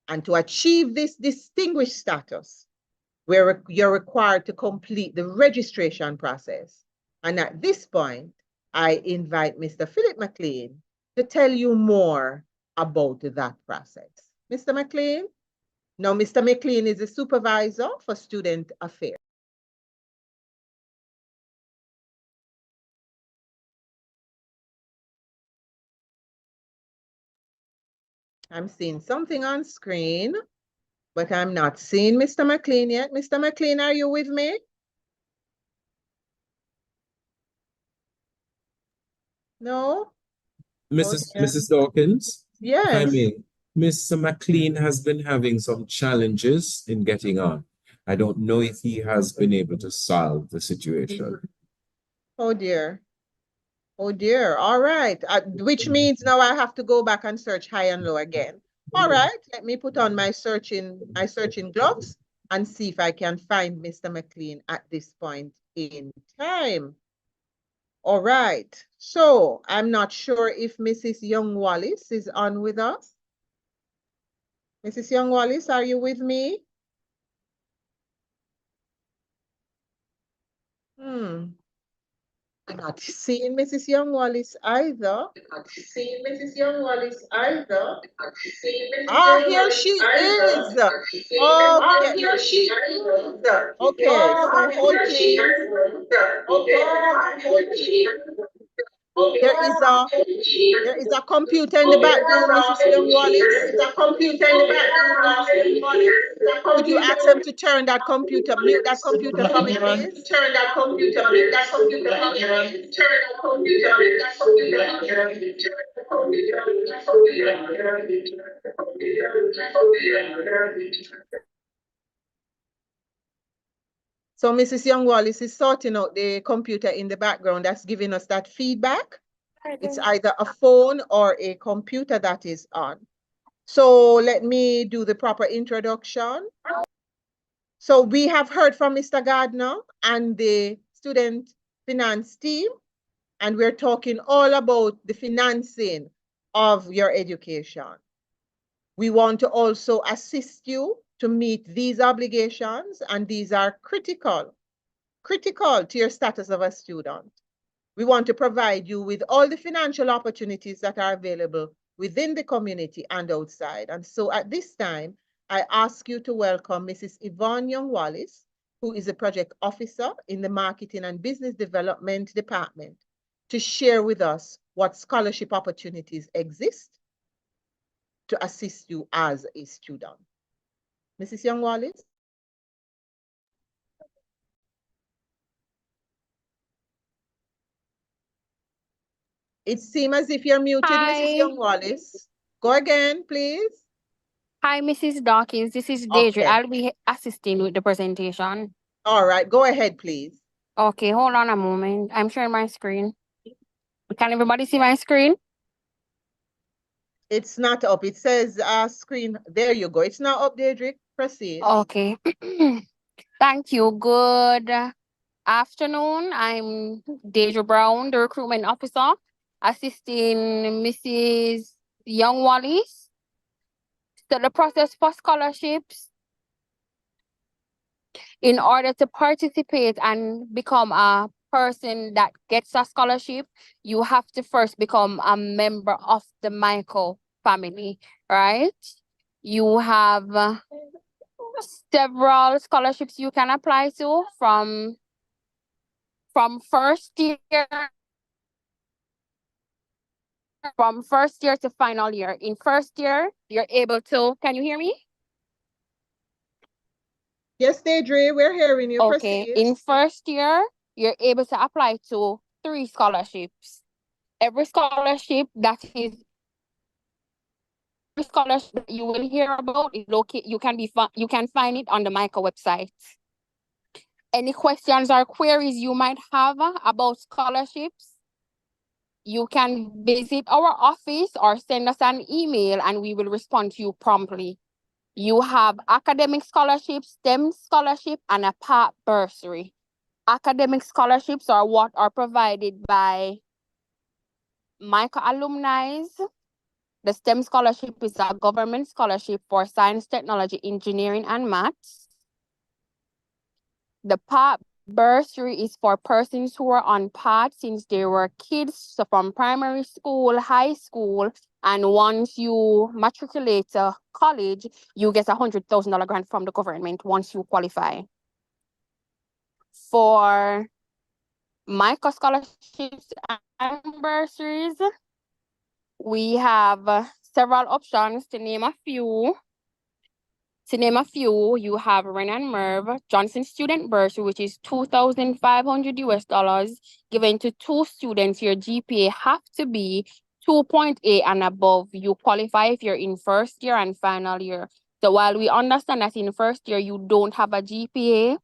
And to achieve this distinguished status, where you're required to complete the registration process. And at this point, I invite Mr. Philip McLean to tell you more about that process. Mr. McLean? Now, Mr. McLean is the supervisor for student affairs. I'm seeing something on screen, but I'm not seeing Mr. McLean yet. Mr. McLean, are you with me? No? Mrs. Dawkins, I Yes. mean, Mr. McLean has been having some challenges in getting on. I don't know if he has been able to solve the situation. Oh dear. Oh dear. All right. Which means now I have to go back and search high and low again. All right. Let me put on my searching gloves and see if I can find Mr. McLean at this point in time. All right. So I'm not sure if Mrs. Young Wallace is on with us. Mrs. Young Wallace, are you with me? I'm not seeing Mrs. Young Wallace either. Ah, here she is. Okay, so hold please. There is a computer in the background, Mrs. Young Wallace. Could you ask them to turn that computer, mute that computer for me, please? So Mrs. Young Wallace is sorting out the computer in the background that's giving us that feedback. It's either a phone or a computer that is on. So let me do the proper introduction. So we have heard from Mr. Gardner and the student finance team, and we're talking all about the financing of your education. We want to also assist you to meet these obligations, and these are critical to your status of a student. We want to provide you with all the financial opportunities that are available within the community and outside. And so at this time, I ask you to welcome Mrs. Yvonne Young Wallace, who is a project officer in the Marketing and Business Development Department, to share with us what scholarship opportunities exist to assist you as a student. Mrs. Young Wallace? It seems as if you're muted, Mrs. Young Wallace. Go again, please. Hi, Mrs. Dawkins. This is Deidre. Okay. I'll be assisting with the presentation. All right, go ahead, please. Okay, hold on a moment. I'm sharing my screen. Can everybody see my screen? It's not up. It says screen. There you go. It's now up, Deirdre. Proceed. Okay. Thank you. Good afternoon. I'm Deidre Brown, the recruitment officer, assisting Mrs. Young Wallace. So the process for scholarships, in order to participate and become a person that gets a scholarship, you have to first become a member of the Mico family, right? You have several scholarships you can apply to from first year to final year. In first year, you're able to, can you hear me? Yes, Deidre, we're hearing you. Okay, Proceed. in first year, you're able to apply to 3 scholarships. Every scholarship that you will hear about is located. You can find it on the Mico website. Any questions or queries you might have about scholarships, you can visit our office or send us an email and we will respond to you promptly. You have academic scholarships, STEM scholarship, and a PART bursary. Academic scholarships are what are provided by Mico alumni. The STEM scholarship is a government scholarship for science, technology, engineering, and maths. The PART bursary is for persons who are on PART since they were kids, so from primary school, high school, and once you matriculate to college, you get $100,000 grant from the government once you qualify. For Mico scholarships and bursaries, we have several options. To name a few, To name a few, you have Ren and Merv, Johnson Student Bursary, which is $2,500 given to 2 students. Your GPA have to be 2.8 and above. You qualify if you're in first year and final year. So while we understand that in first year you don't have a GPA,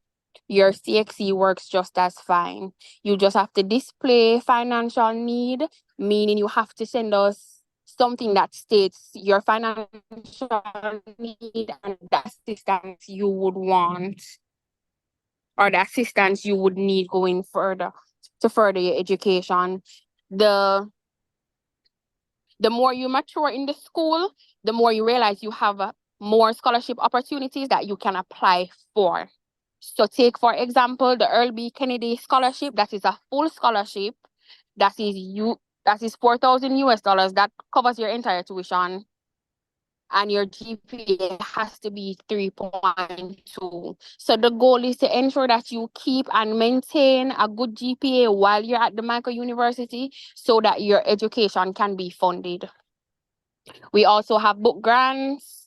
your CXC works just as fine. You just have to display financial need, meaning you have to send us something that states your financial need and the assistance you would want or the assistance you would need going further to further your education. The more you mature in the school, the more you realize you have more scholarship opportunities that you can apply for. So take, for example, the Earl B. Kennedy Scholarship. That is a full scholarship. That is $4,000. That covers your entire tuition. And your GPA has to be 3.2. So the goal is to ensure that you keep and maintain a good GPA while you're at the Mico University so that your education can be funded. We also have book grants.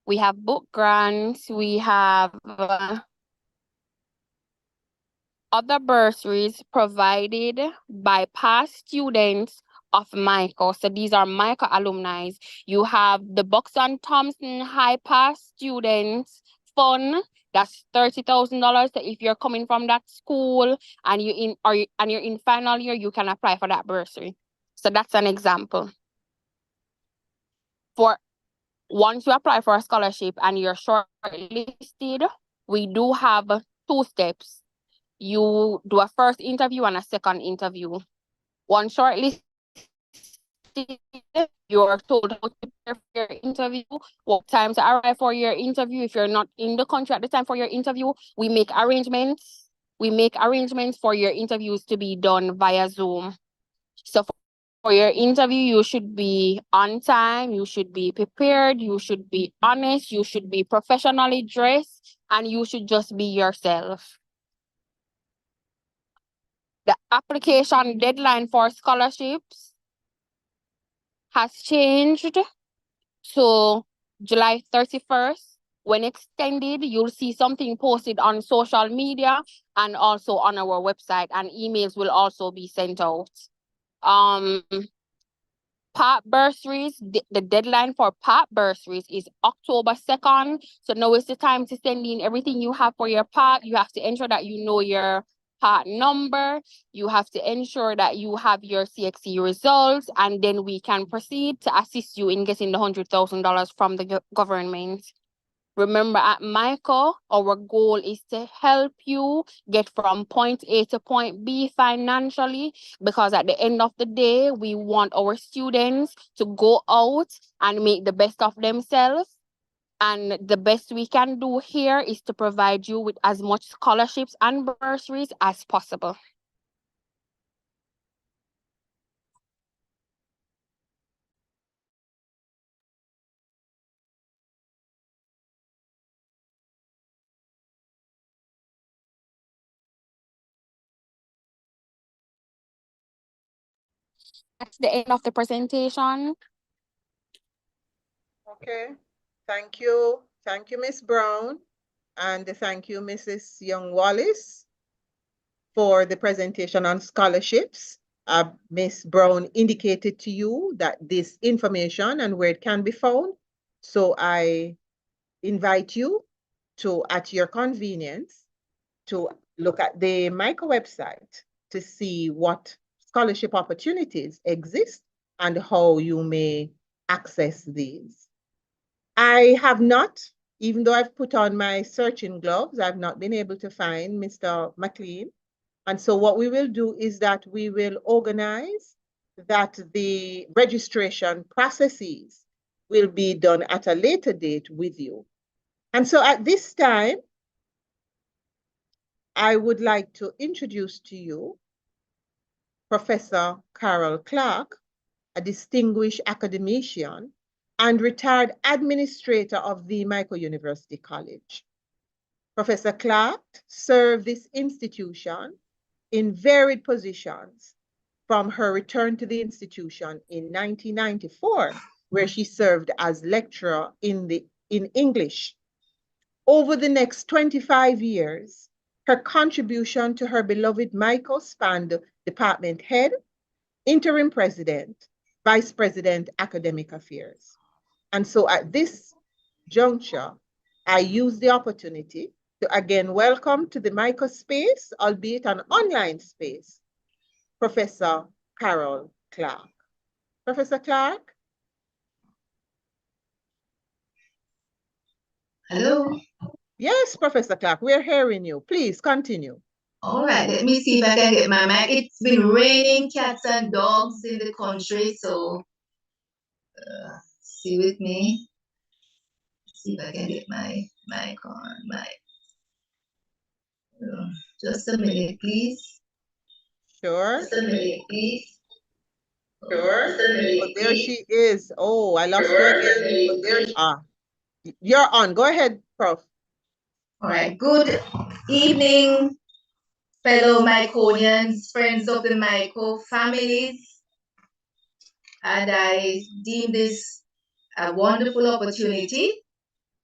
We have book grants. We have other bursaries provided by past students of Mico. So these are Mico alumni. You have the Bucks and Thompson High Pass Students Fund. That's $30,000. So if you're coming from that school and you're in final year, you can apply for that bursary. So that's an example. Once you apply for a scholarship and you're shortlisted, we do have 2 steps. You do a first interview and a second interview. Once shortlisted, you're told how to prepare for your interview, what time to arrive for your interview. If you're not in the country at the time for your interview, we make arrangements. We make arrangements for your interviews to be done via Zoom. So for your interview, you should be on time, you should be prepared, you should be honest, you should be professionally dressed, and you should just be yourself. The application deadline for scholarships has changed to July 31st. When extended, you'll see something posted on social media and also on our website, and emails will also be sent out. Part bursaries, the deadline for part bursaries is October 2nd. So now is the time to send in everything you have for your part. You have to ensure that you know your part number. You have to ensure that you have your CXC results, and then we can proceed to assist you in getting the $100,000 from the government. Remember, at Mico, our goal is to help you get from point A to point B financially, because at the end of the day, we want our students to go out and make the best of themselves. And the best we can do here is to provide you with as much scholarships and bursaries as possible. That's the end of the presentation. Okay, thank you. Thank you, Ms. Brown. And thank you, Mrs. Young-Wallace, for the presentation on scholarships. Ms. Brown indicated to you that this information and where it can be found. So I invite you to, at your convenience, to look at the Mico website to see what scholarship opportunities exist and how you may access these. I have not, even though I've put on my searching gloves, I've not been able to find Mr. McLean. And so what we will do is that we will organize that the registration processes will be done at a later date with you. And so at this time, I would like to introduce to you Professor Carol Clark, a distinguished academician and retired administrator of the Mico University College. Professor Clark served this institution in varied positions from her return to the institution in 1994 where she served as lecturer in English. Over the next 25 years, her contribution to her beloved Mico spanned department head, interim president, vice president, academic affairs. And so at this juncture, I use the opportunity to again welcome to the Mico space, albeit an online space, Professor Carol Clark. Professor Clark? Hello. Yes, Professor Clark, we're hearing you. Please continue. All right, let me see if I can get my mic. It's been raining cats and dogs in the country, so see with me. See if I can get my mic on. Just a minute, please. Sure. Just a minute, please. Sure. Just a minute, Oh, there please. she is. Oh, I lost you Sure. again. Ah, you're on. Go ahead, Prof. All right. Good evening, fellow Myconians, friends of the Mico families. And I deem this a wonderful opportunity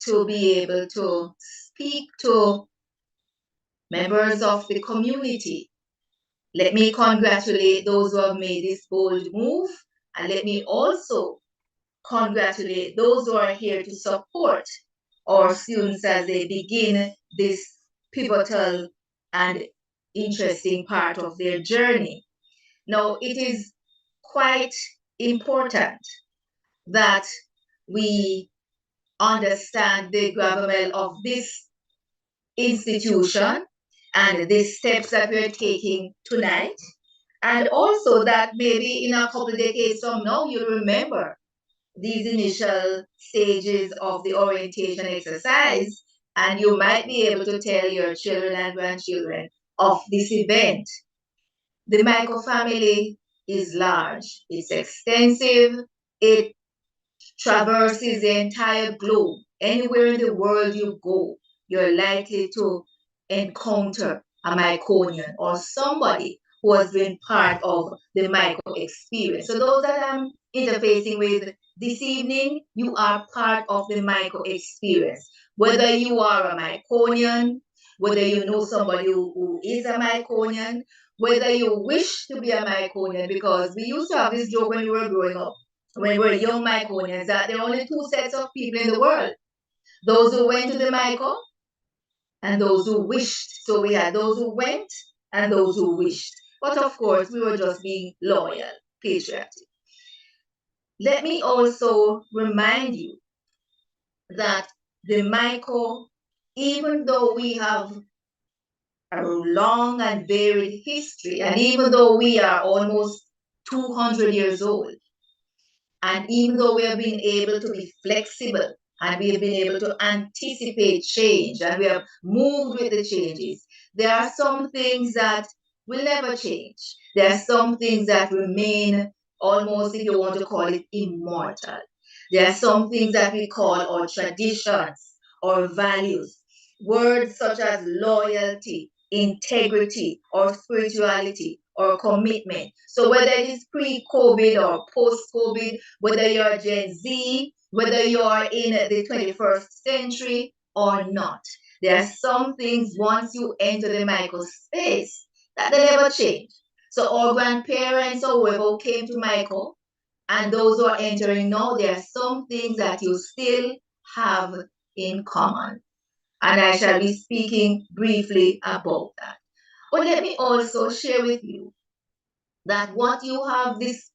to be able to speak to members of the community. Let me congratulate those who have made this bold move, and let me also congratulate those who are here to support our students as they begin this pivotal and interesting part of their journey. Now, it is quite important that we understand the gravamen of this institution and the steps that we're taking tonight. And also that maybe in a couple of decades from now, you'll remember these initial stages of the orientation exercise, and you might be able to tell your children and grandchildren of this event. The Mico family is large, it's extensive, it traverses the entire globe. Anywhere in the world you go, you're likely to encounter a Myconian or somebody who has been part of the Mico experience. So those that I'm interfacing with this evening, you are part of the Mico experience. Whether you are a Myconian, whether you know somebody who is a Myconian, whether you wish to be a Myconian, because we used to have this joke when we were growing up, when we were young Myconians, that there are only two sets of people in the world. Those who went to the Mico and those who wished. So we had those who went and those who wished. But of course, we were just being loyal, patriotic. Let me also remind you that the Mico, even though we have a long and varied history, and even though we are almost 200 years old, and even though we have been able to be flexible and we have been able to anticipate change and we have moved with the changes, there are some things that will never change. There are some things that remain almost, if you want to call it, immortal. There are some things that we call our traditions or values. Words such as loyalty, integrity, or spirituality, or commitment. So whether it is pre-COVID or post-COVID, whether you're Gen Z, whether you're in the 21st century or not, there are some things once you enter the Mico space that they never change. So our grandparents or whoever came to Mico, and those who are entering now, there are some things that you still have in common. And I shall be speaking briefly about that. But let me also share with you that what you have, this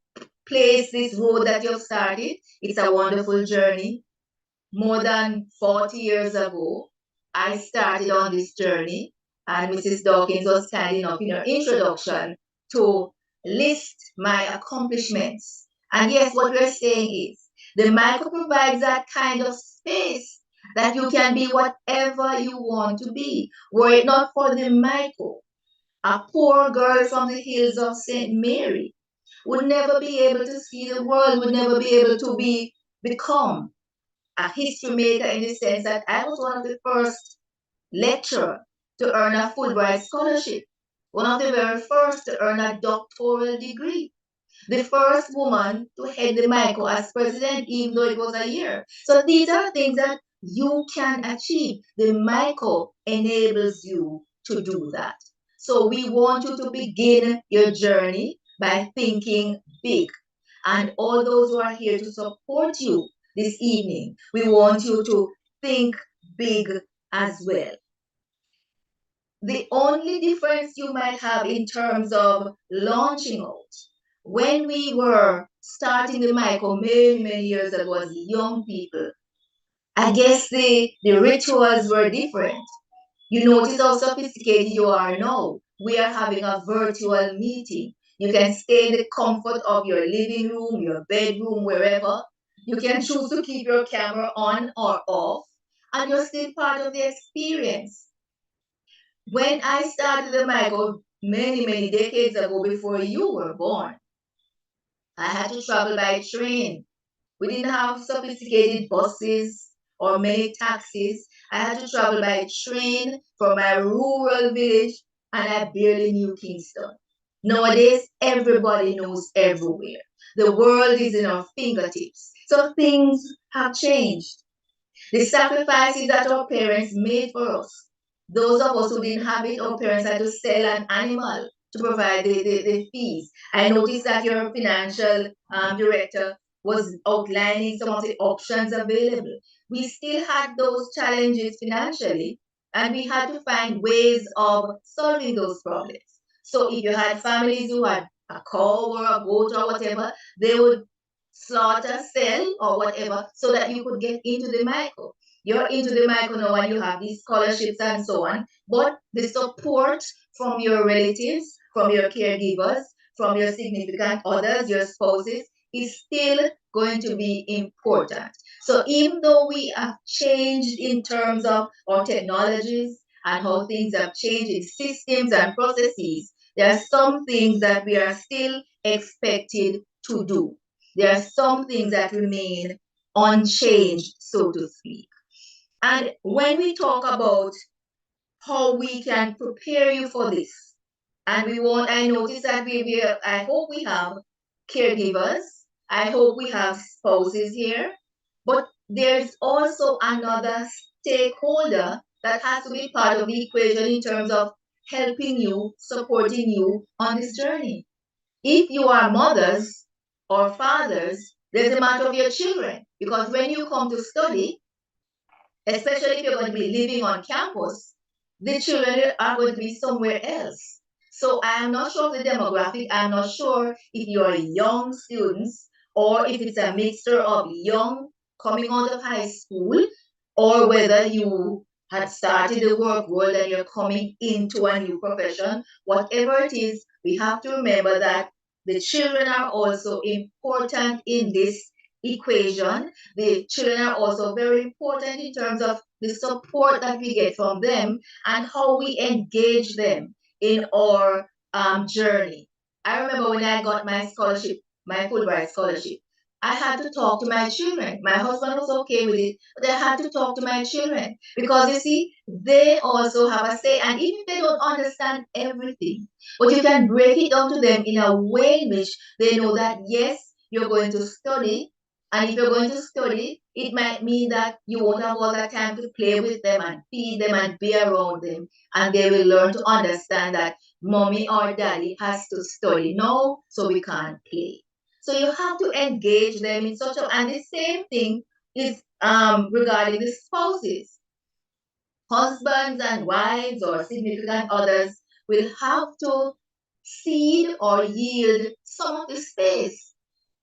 place, this road that you've started, it's a wonderful journey. More than 40 years ago, I started on this journey, and Mrs. Dawkins was kind enough in her introduction to list my accomplishments. And yes, what we're saying is the Mico provides that kind of space that you can be whatever you want to be. Were it not for the Mico, a poor girl from the hills of St. Mary would never be able to see the world, would never be able to become a history maker, in the sense that I was one of the first lecturers to earn a Fulbright scholarship, one of the very first to earn a doctoral degree. the first woman to head the Mico as president, even though it was a year. So these are things that you can achieve. The Mico enables you to do that. So we want you to begin your journey by thinking big. And all those who are here to support you this evening, we want you to think big as well. The only difference you might have in terms of launching out, when we were starting the Mico many, many years ago as young people, I guess the rituals were different. You notice how sophisticated you are now. We are having a virtual meeting. You can stay in the comfort of your living room, your bedroom, wherever. You can choose to keep your camera on or off, and you're still part of the experience. When I started the Mico many, many decades ago before you were born, I had to travel by train. We didn't have sophisticated buses or many taxis. I had to travel by train from my rural village, and I barely knew Kingston. Nowadays, everybody knows everywhere. The world is in our fingertips. So things have changed. The sacrifices that our parents made for us, those of us who didn't have it, our parents had to sell an animal to provide the fees. I noticed that your financial director was outlining some of the options available. We still had those challenges financially, and we had to find ways of solving those problems. So if you had families who had a cow or a goat or whatever, they would slaughter, sell, or whatever, so that you could get into the Mico. You're into the Mico now and you have these scholarships and so on, but the support from your relatives, from your caregivers, from your significant others, your spouses, is still going to be important. So even though we have changed in terms of our technologies and how things have changed in systems and processes, there are some things that we are still expected to do. There are some things that remain unchanged, so to speak. And when we talk about how we can prepare you for this, and I notice that I hope we have caregivers, I hope we have spouses here, but there's also another stakeholder that has to be part of the equation in terms of helping you, supporting you on this journey. If you are mothers or fathers, there's a matter of your children, because when you come to study, especially if you're going to be living on campus, the children are going to be somewhere else. So I am not sure of the demographic. I'm not sure if you are young students or if it's a mixture of young coming out of high school, or whether you had started the work world and you're coming into a new profession. Whatever it is, we have to remember that the children are also important in this equation. The children are also very important in terms of the support that we get from them and how we engage them in our journey. I remember when I got my scholarship, my Fulbright scholarship, I had to talk to my children. My husband was okay with it, but I had to talk to my children because you see, they also have a say, and even if they don't understand everything, but you can break it down to them in a way in which they know that yes, you're going to study, and if you're going to study, it might mean that you won't have all that time to play with them and feed them and be around them. And they will learn to understand that mommy or daddy has to study now, so we can't play. So you have to engage them in such a, and the same thing is regarding the spouses. Husbands and wives or significant others will have to cede or yield some of the space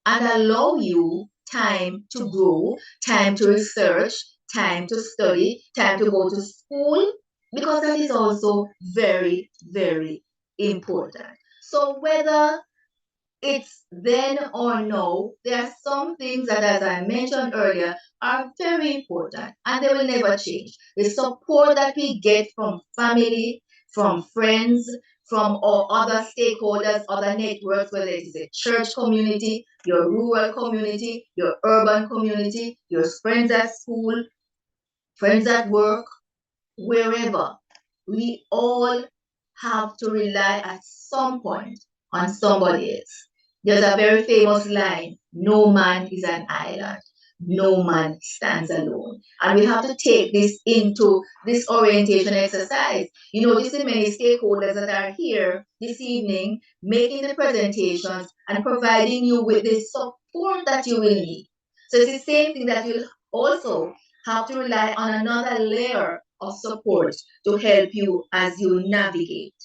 and allow you time to grow, time to research, time to study, time to go to school, because that is also very, very important. So whether it's then or no, there are some things that, as I mentioned earlier, are very important and they will never change. The support that we get from family, from friends, from all other stakeholders, other networks, whether it is a church community, your rural community, your urban community, your friends at school, friends at work, wherever, we all have to rely at some point on somebody else. There's a very famous line, no man is an island, no man stands alone. And we have to take this into this orientation exercise. You notice the many stakeholders that are here this evening making the presentations and providing you with the support that you will need. So it's the same thing that you'll also have to rely on another layer of support to help you as you navigate.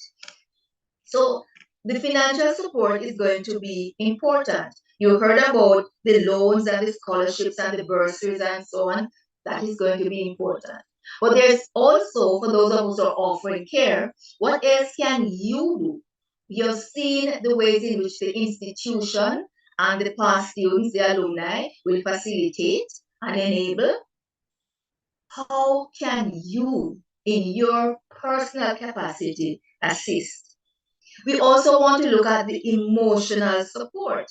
So the financial support is going to be important. You heard about the loans and the scholarships and the bursaries and so on. That is going to be important. But there's also, for those of us who are offering care, what else can you do? You've seen the ways in which the institution and the past students, the alumni, will facilitate and enable. How can you, in your personal capacity, assist? We also want to look at the emotional support.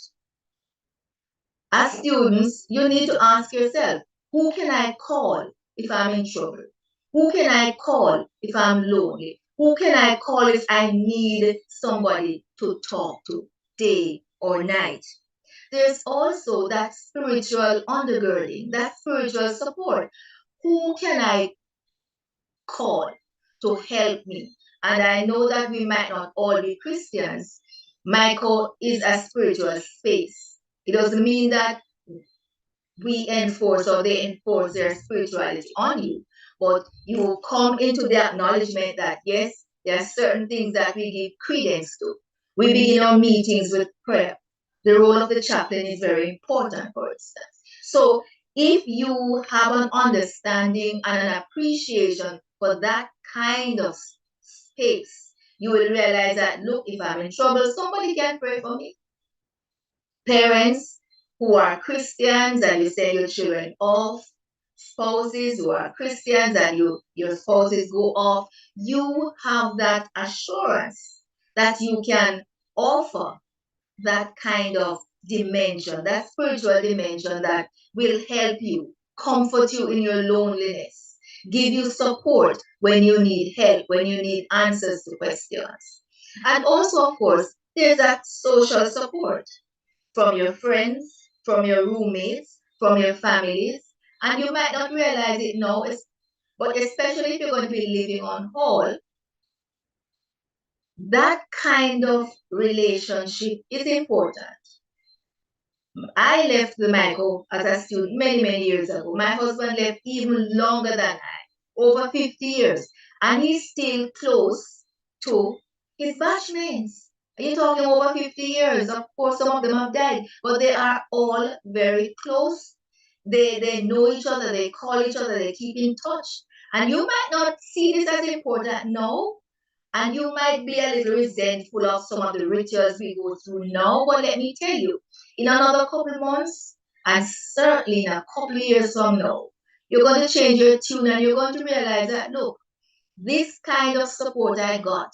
As students, you need to ask yourself, who can I call if I'm in trouble? Who can I call if I'm lonely? Who can I call if I need somebody to talk to day or night? There's also that spiritual undergirding, that spiritual support. Who can I call to help me? And I know that we might not all be Christians. Mico is a spiritual space. It doesn't mean that we enforce or they enforce their spirituality on you, but you come into the acknowledgement that yes, there are certain things that we give credence to. We begin our meetings with prayer. The role of the chaplain is very important, for instance. So if you have an understanding and an appreciation for that kind of space, you will realize that, look, if I'm in trouble, somebody can pray for me. Parents who are Christians and you send your children off, spouses who are Christians and your spouses go off, you have that assurance that you can offer that kind of dimension, that spiritual dimension that will help you, comfort you in your loneliness, give you support when you need help, when you need answers to questions. And also, of course, there's that social support from your friends, from your roommates, from your families. And you might not realize it now, but especially if you're going to be living on hall, that kind of relationship is important. I left the Mico as a student many, many years ago. My husband left even longer than I, over 50 years. And he's still close to his batchmates. You're talking over 50 years. Of course, some of them have died, but they are all very close. They know each other, they call each other, they keep in touch. And you might not see this as important now, and you might be a little resentful of some of the rituals we go through now, but let me tell you, in another couple months, and certainly in a couple of years from now, you're going to change your tune and you're going to realize that, look, this kind of support I got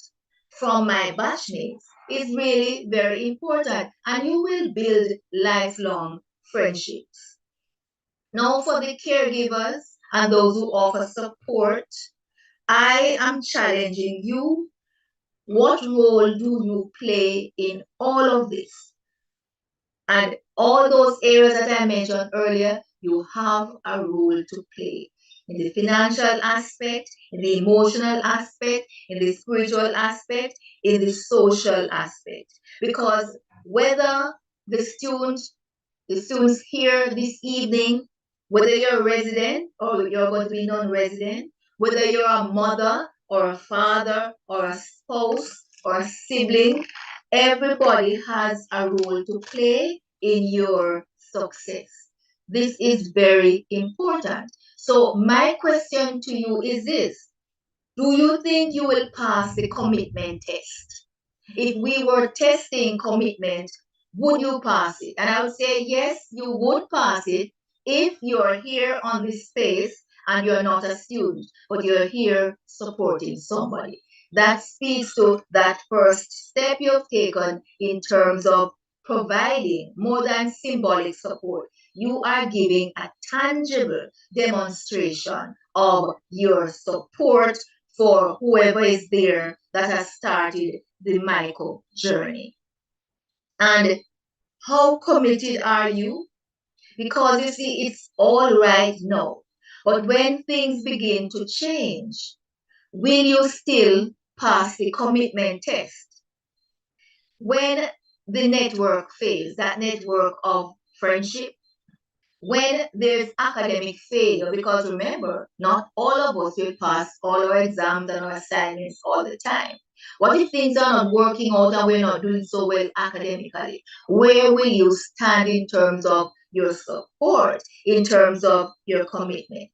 from my batchmates is really very important, and you will build lifelong friendships. Now, for the caregivers and those who offer support, I am challenging you. What role do you play in all of this? And all those areas that I mentioned earlier, you have a role to play in the financial aspect, in the emotional aspect, in the spiritual aspect, in the social aspect. Because whether the students here this evening, whether you're a resident or you're going to be non-resident, whether you're a mother or a father or a spouse or a sibling, everybody has a role to play in your success. This is very important. So my question to you is this: do you think you will pass the commitment test? If we were testing commitment, would you pass it? And I would say, yes, you would pass it if you're here on this space and you're not a student, but you're here supporting somebody. That speaks to that first step you've taken in terms of providing more than symbolic support. You are giving a tangible demonstration of your support for whoever is there that has started the Mico journey. And How committed are you? Because you see, it's all right now. But when things begin to change, will you still pass the commitment test? When the network fails, that network of friendship, when there's academic failure, because remember, not all of us will pass all our exams and our assignments all the time. What if things are not working out and we're not doing so well academically? Where will you stand in terms of your support, in terms of your commitment?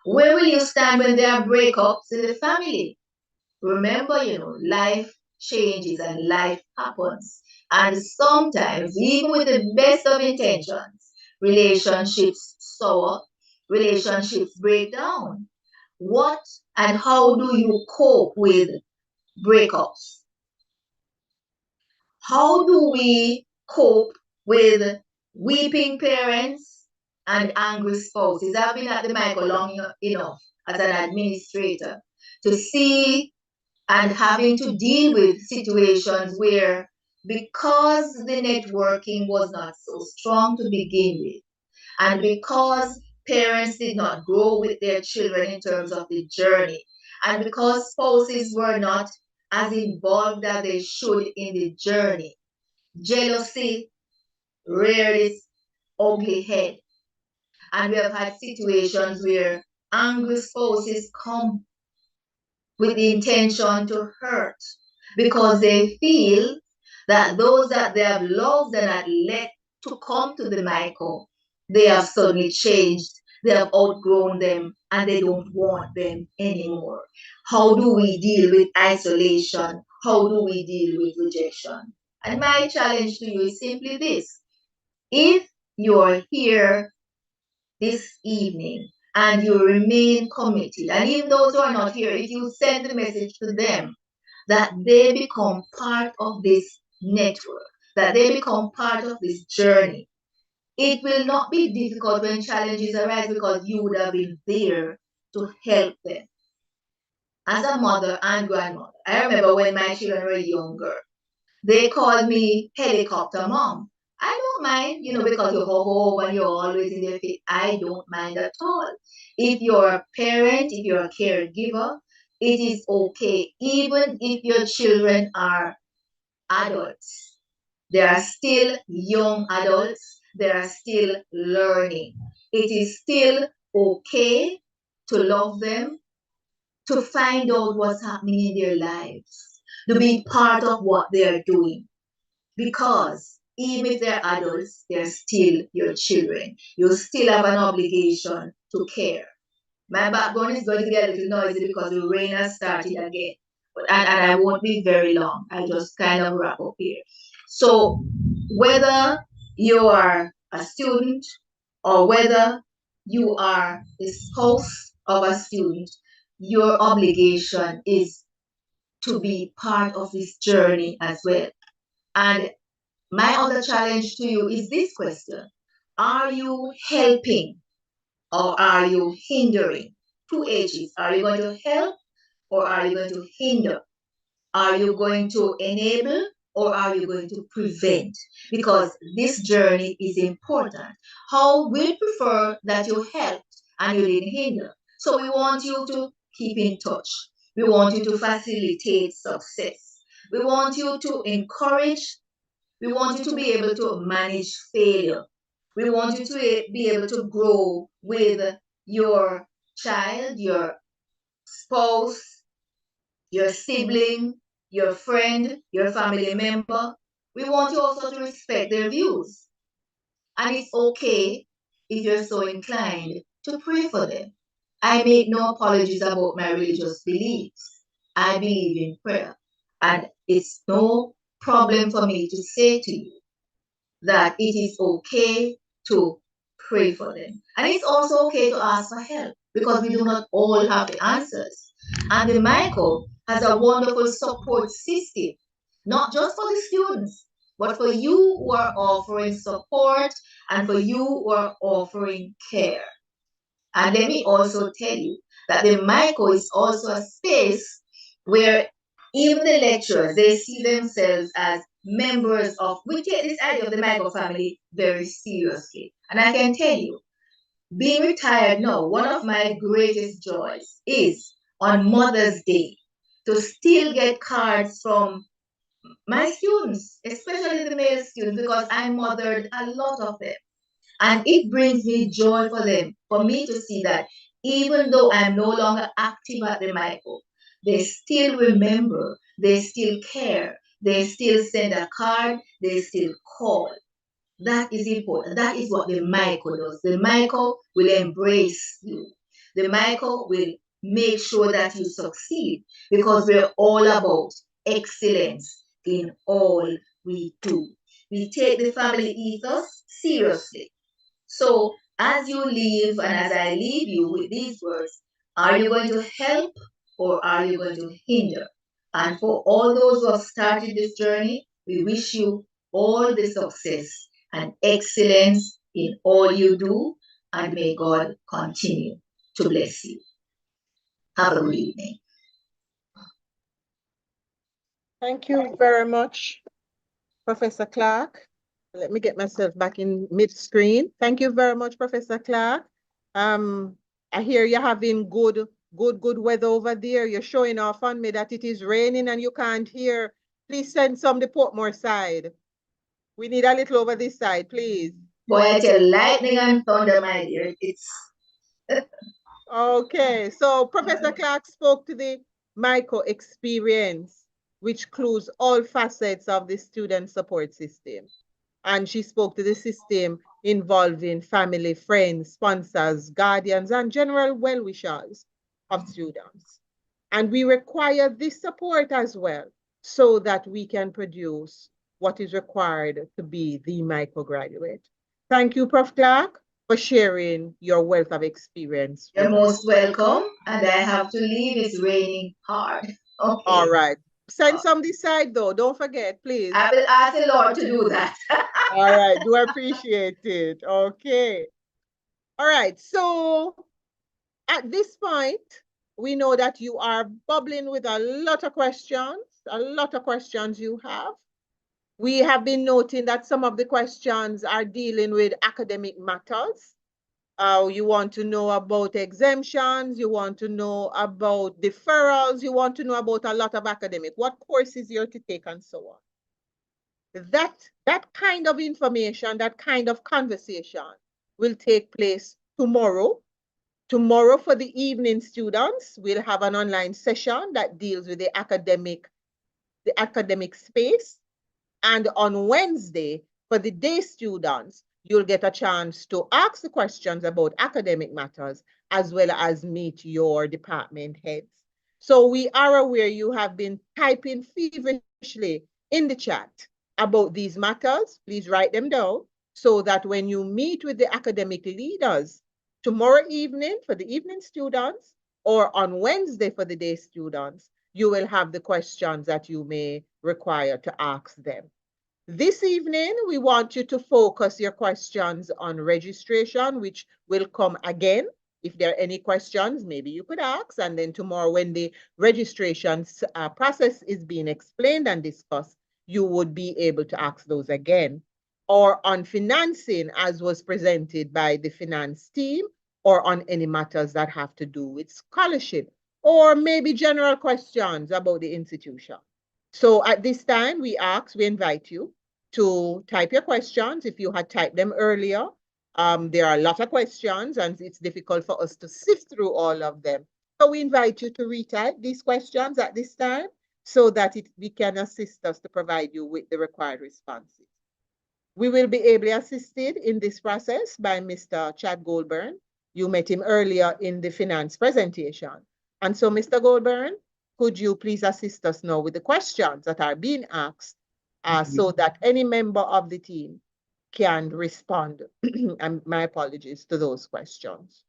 Where will you stand when there are breakups in the family? Remember, life changes and life happens. And sometimes, even with the best of intentions, relationships sour, relationships break down. What and how do you cope with breakups? How do we cope with weeping parents and angry spouses? I've been at the Mico long enough as an administrator to see and having to deal with situations where, because the networking was not so strong to begin with, and because parents did not grow with their children in terms of the journey, and because spouses were not as involved as they should in the journey, jealousy reared its ugly head. And we have had situations where angry spouses come with the intention to hurt because they feel that those that they have loved and had let to come to the Mico, they have suddenly changed, they have outgrown them, and they don't want them anymore. How do we deal with isolation? How do we deal with rejection? And my challenge to you is simply this: if you're here this evening and you remain committed, and even those who are not here, if you send the message to them that they become part of this network, that they become part of this journey, it will not be difficult when challenges arise because you would have been there to help them. As a mother and grandmother, I remember when my children were younger, they called me helicopter mom. I don't mind, because you go home and you're always in their face. I don't mind at all. If you're a parent, if you're a caregiver, it is okay. Even if your children are adults, they are still young adults, they are still learning. It is still okay to love them, to find out what's happening in their lives, to be part of what they are doing. Because even if they're adults, they're still your children. You still have an obligation to care. My background is going to get a little noisy because the rain has started again. And I won't be very long. I'll just kind of wrap up here. So whether you are a student or whether you are the spouse of a student, your obligation is to be part of this journey as well. And my other challenge to you is this question: are you helping or are you hindering? Two H's. Are you going to help or are you going to hinder? Are you going to enable or are you going to prevent? Because this journey is important. How we prefer that you helped and you didn't hinder. So we want you to keep in touch. We want you to facilitate success. We want you to encourage. We want you to be able to manage failure. We want you to be able to grow with your child, your spouse, your sibling, your friend, your family member. We want you also to respect their views. And it's okay if you're so inclined to pray for them. I make no apologies about my religious beliefs. I believe in prayer. And it's no problem for me to say to you that it is okay to pray for them. And it's also okay to ask for help because we do not all have the answers. And the Mico has a wonderful support system, not just for the students, but for you who are offering support and for you who are offering care. And let me also tell you that the Mico is also a space where even the lecturers, they see themselves as we take this idea of the Mico family very seriously. And I can tell you, being retired now, one of my greatest joys is on Mother's Day to still get cards from my students, especially the male students, because I mothered a lot of them. And it brings me joy for them, for me to see that even though I'm no longer active at the Mico, they still remember, they still care, they still send a card, they still call. That is important. That is what the Mico does. The Mico will embrace you. The Mico will make sure that you succeed because we're all about excellence in all we do. We take the family ethos seriously. So, as you leave and as I leave you with these words, are you going to help or are you going to hinder? And for all those who have started this journey, we wish you all the success and excellence in all you do, and may God continue to bless you. Have a good evening. Thank you very much, Professor Clark. Let me get myself back in mid-screen. Thank you very much, Professor Clark. I hear you're having good weather over there. You're showing off on me that it is raining and you can't hear. Please send some to Portmore side. We need a little over this side, please. Boy, I tell lightning and thunder, my dear. It's Okay, so Professor Clark spoke to the Mico experience, which includes all facets of the student support system. And she spoke to the system involving family, friends, sponsors, guardians, and general well-wishers of students. And we require this support as well so that we can produce what is required to be the Mico graduate. Thank you, Prof. Clark, for sharing your wealth of experience. You're most welcome, and I have to leave. It's raining hard. Okay. All right. Send some this side though. Don't forget, please. I will ask the Lord to do that. All right. Do appreciate it. Okay. All right. So at this point, we know that you are bubbling with a lot of questions you have. We have been noting that some of the questions are dealing with academic matters. You want to know about exemptions, you want to know about deferrals, you want to know about a lot of academic, what courses you're to take and so on. That kind of information, that kind of conversation will take place tomorrow. Tomorrow for the evening students, we'll have an online session that deals with the academic space. And on Wednesday, for the day students, you'll get a chance to ask the questions about academic matters as well as meet your department heads. So we are aware you have been typing feverishly in the chat about these matters. Please write them down so that when you meet with the academic leaders tomorrow evening for the evening students or on Wednesday for the day students, you will have the questions that you may require to ask them. This evening, we want you to focus your questions on registration, which will come again. If there are any questions, maybe you could ask. And then tomorrow, when the registration process is being explained and discussed, you would be able to ask those again. Or on financing, as was presented by the finance team, or on any matters that have to do with scholarship, or maybe general questions about the institution. So at this time, we invite you to type your questions. If you had typed them earlier, there are a lot of questions and it's difficult for us to sift through all of them. So we invite you to retype these questions at this time so that we can assist us to provide you with the required responses. We will be ably assisted in this process by Mr. Chad Goldburn. You met him earlier in the finance presentation. And so, Mr. Goldburn, could you please assist us now with the questions that are being asked so that any member of the team can respond, and my apologies, to those questions.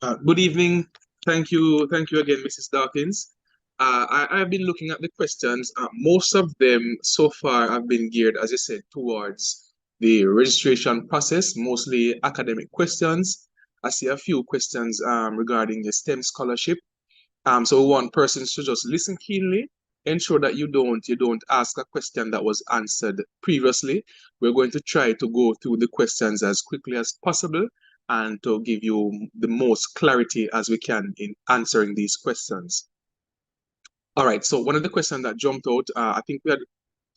Good evening. Thank you again, Mrs. Dawkins. I've been looking at the questions. Most of them so far have been geared, as you said, towards the registration process, mostly academic questions. I see a few questions regarding the STEM scholarship. So we want persons to just listen keenly ensure that you don't ask a question that was answered previously. We're going to try to go through the questions as quickly as possible and to give you the most clarity as we can in answering these questions. All right, so one of the questions that jumped out, I think we had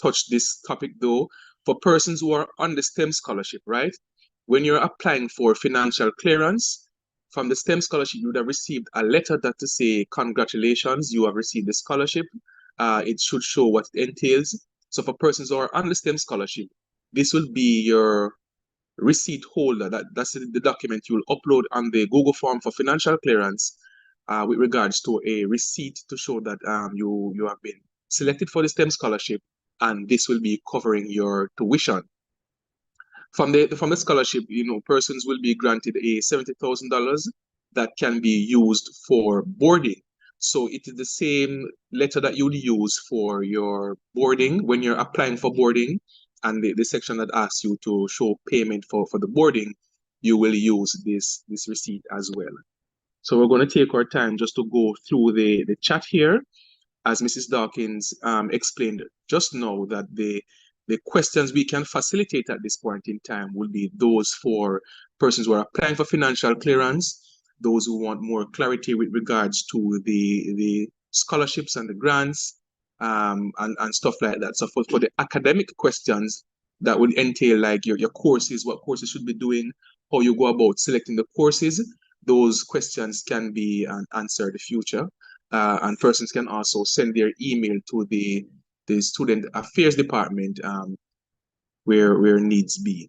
touched this topic though, for persons who are on the STEM scholarship, right? When you're applying for financial clearance from the STEM scholarship, you would have received a letter that to say, congratulations, you have received the scholarship. It should show what it entails. So for persons who are on the STEM scholarship, this will be your receipt holder. That's the document you will upload on the Google form for financial clearance with regards to a receipt to show that you have been selected for the STEM scholarship, and this will be covering your tuition. From the scholarship, persons will be granted a $70,000 that can be used for boarding. So it is the same letter that you would use for your boarding when you're applying for boarding, and the section that asks you to show payment for the boarding, you will use this receipt as well. So we're going to take our time just to go through the chat here. As Mrs. Dawkins explained just now, that the questions we can facilitate at this point in time will be those for persons who are applying for financial clearance, those who want more clarity with regards to the scholarships and the grants, and stuff like that. So for the academic questions, that would entail like your courses, what courses should be doing, how you go about selecting the courses, those questions can be answered in the future. And persons can also send their email to the student affairs department where needs be.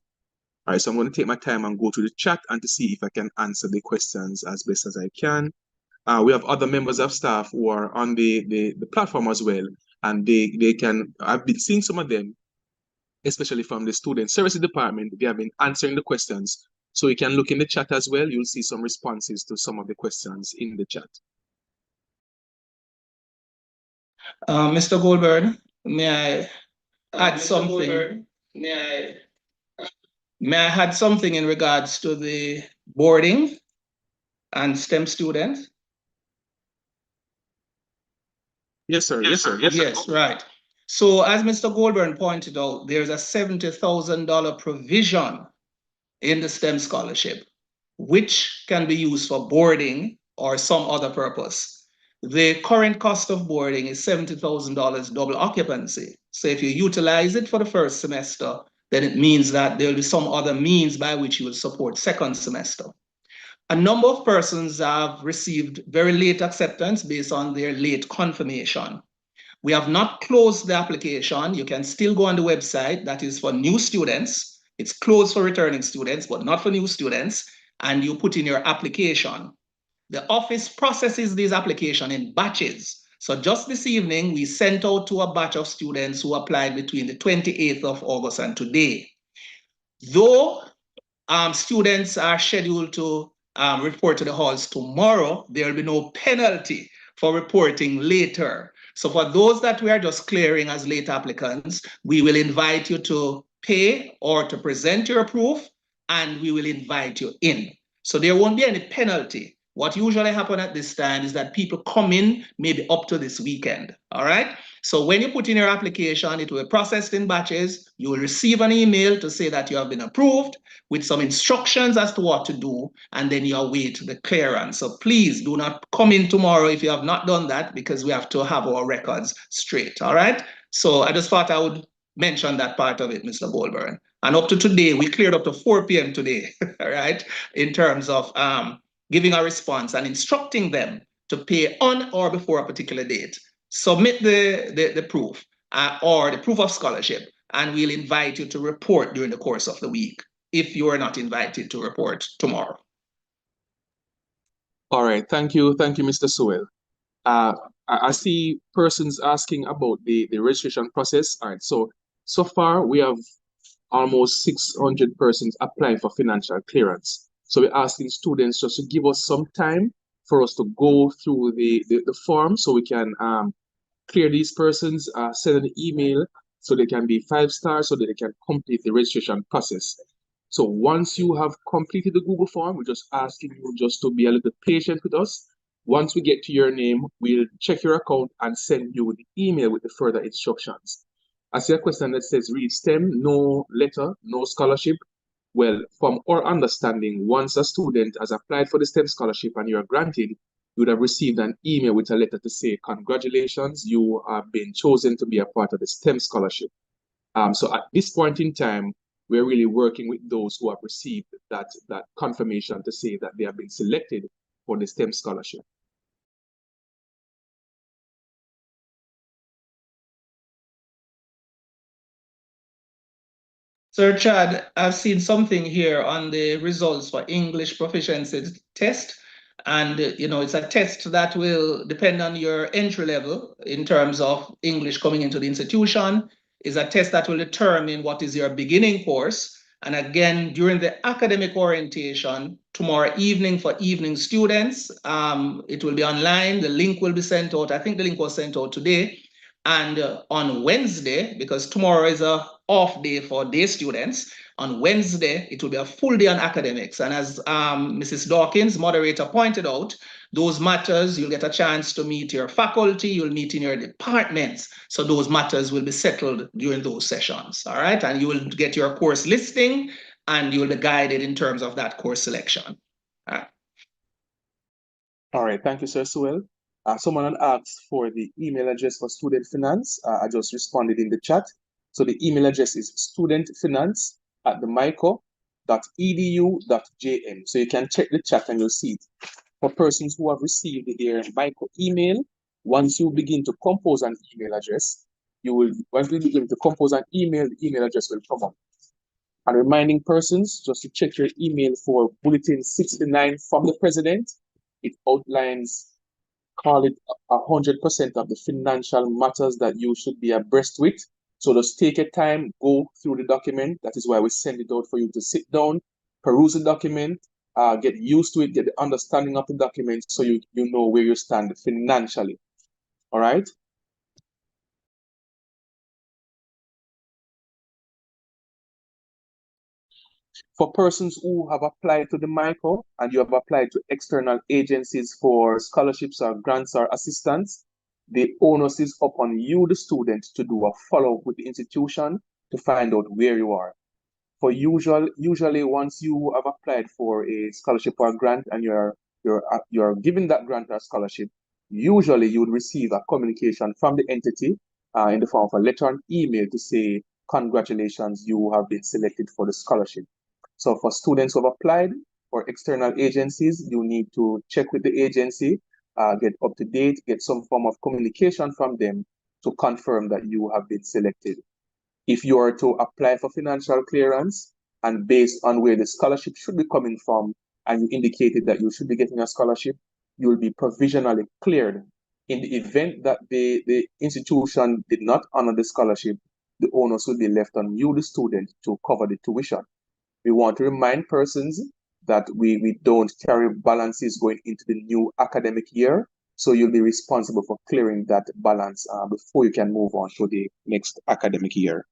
All right, so I'm going to take my time and go to the chat and to see if I can answer the questions as best as I can. We have other members of staff who are on the platform as well, and they can, I've been seeing some of them, especially from the student services department. They have been answering the questions. So you can look in the chat as well. You'll see some responses to some of the questions in the chat. Mr. Goldberg, may I add something? May I add something in regards to the boarding and STEM students? Yes, sir. Yes, sir. Yes, right. So as Mr. Goldberg pointed out, there's a $70,000 provision in the STEM scholarship, which can be used for boarding or some other purpose. The current cost of boarding is $70,000 double occupancy. So if you utilize it for the first semester, then it means that there will be some other means by which you will support second semester. A number of persons have received very late acceptance based on their late confirmation. We have not closed the application. You can still go on the website. That is for new students. It's closed for returning students, but not for new students. And you put in your application. The office processes these applications in batches. So just this evening, we sent out to a batch of students who applied between the 28th of August and today. Though students are scheduled to report to the halls tomorrow, there will be no penalty for reporting later. So for those that we are just clearing as late applicants, we will invite you to pay or to present your proof, and we will invite you in. So there won't be any penalty. What usually happens at this time is that people come in maybe up to this weekend, all right? So when you put in your application, it will be processed in batches. You will receive an email to say that you have been approved with some instructions as to what to do, and then you await the clearance. So please do not come in tomorrow if you have not done that, because we have to have our records straight, all right? So I just thought I would mention that part of it, Mr. Goldberg. And up to today, we cleared up to 4 p.m. today, all right, in terms of giving a response and instructing them to pay on or before a particular date. Submit the proof or the proof of scholarship, and we'll invite you to report during the course of the week if you are not invited to report tomorrow. All right. Thank you, Mr. Sewell. I see persons asking about the registration process. All right. So far, we have almost 600 persons applying for financial clearance. So we're asking students just to give us some time for us to go through the form so we can clear these persons, send an email so they can be 5 stars so that they can complete the registration process. So once you have completed the Google form, we're just asking you just to be a little patient with us. Once we get to your name, we'll check your account and send you the email with the further instructions. I see a question that says, read STEM, no letter, no scholarship. Well, from our understanding, once a student has applied for the STEM scholarship and you're granted, you would have received an email with a letter to say, congratulations, you have been chosen to be a part of the STEM scholarship. So at this point in time, we're really working with those who have received that confirmation to say that they have been selected for the STEM scholarship. Sir Chad, I've seen something here on the results for English proficiency test. And, it's a test that will depend on your entry level in terms of English coming into the institution. Is a test that will determine what is your beginning course. And again, during the academic orientation tomorrow evening for evening students, it will be online. The link will be sent out. I think the link was sent out today. And on Wednesday, because tomorrow is a off day for day students, on Wednesday, it will be a full day on academics. And as Mrs. Dawkins, moderator, pointed out, those matters, you'll get a chance to meet your faculty, you'll meet in your departments. So those matters will be settled during those sessions, all right? And you will get your course listing and you will be guided in terms of that course selection. All right. All right, thank you, Sir Sewell. Someone had asked for the email address for student finance. I just responded in the chat. So the email address is studentfinance@themico.edu.jm. So you can check the chat and you'll see it. For persons who have received their Mico email, once you begin to compose an email address, once you begin to compose an email, the email address will come up. And reminding persons just to check your email for Bulletin 69 from the President. It outlines, call it 100% of the financial matters that you should be abreast with. So just take your time, go through the document. That is why we send it out for you to sit down, peruse the document, get used to it, get the understanding of the document so you know where you stand financially. All right? For persons who have applied to the Mico and you have applied to external agencies for scholarships or grants or assistance, the onus is upon you, the student, to do a follow-up with the institution to find out where you are. For usually once you have applied for a scholarship or a grant and you're given that grant or scholarship, usually you would receive a communication from the entity in the form of a letter and email to say, congratulations, you have been selected for the scholarship. So for students who have applied for external agencies, you need to check with the agency, get up to date, get some form of communication from them to confirm that you have been selected. If you are to apply for financial clearance and based on where the scholarship should be coming from, and you indicated that you should be getting a scholarship, you will be provisionally cleared. In the event that the institution did not honor the scholarship, the onus will be left on you, the student, to cover the tuition. We want to remind persons that we don't carry balances going into the new academic year. So you'll be responsible for clearing that balance before you can move on to the next academic year.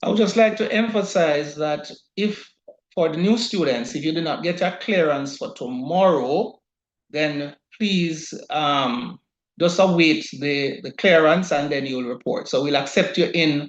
I would just like to emphasize that if for the new students, if you do not get a clearance for tomorrow, then please just await the clearance and then you'll report. So we'll accept you in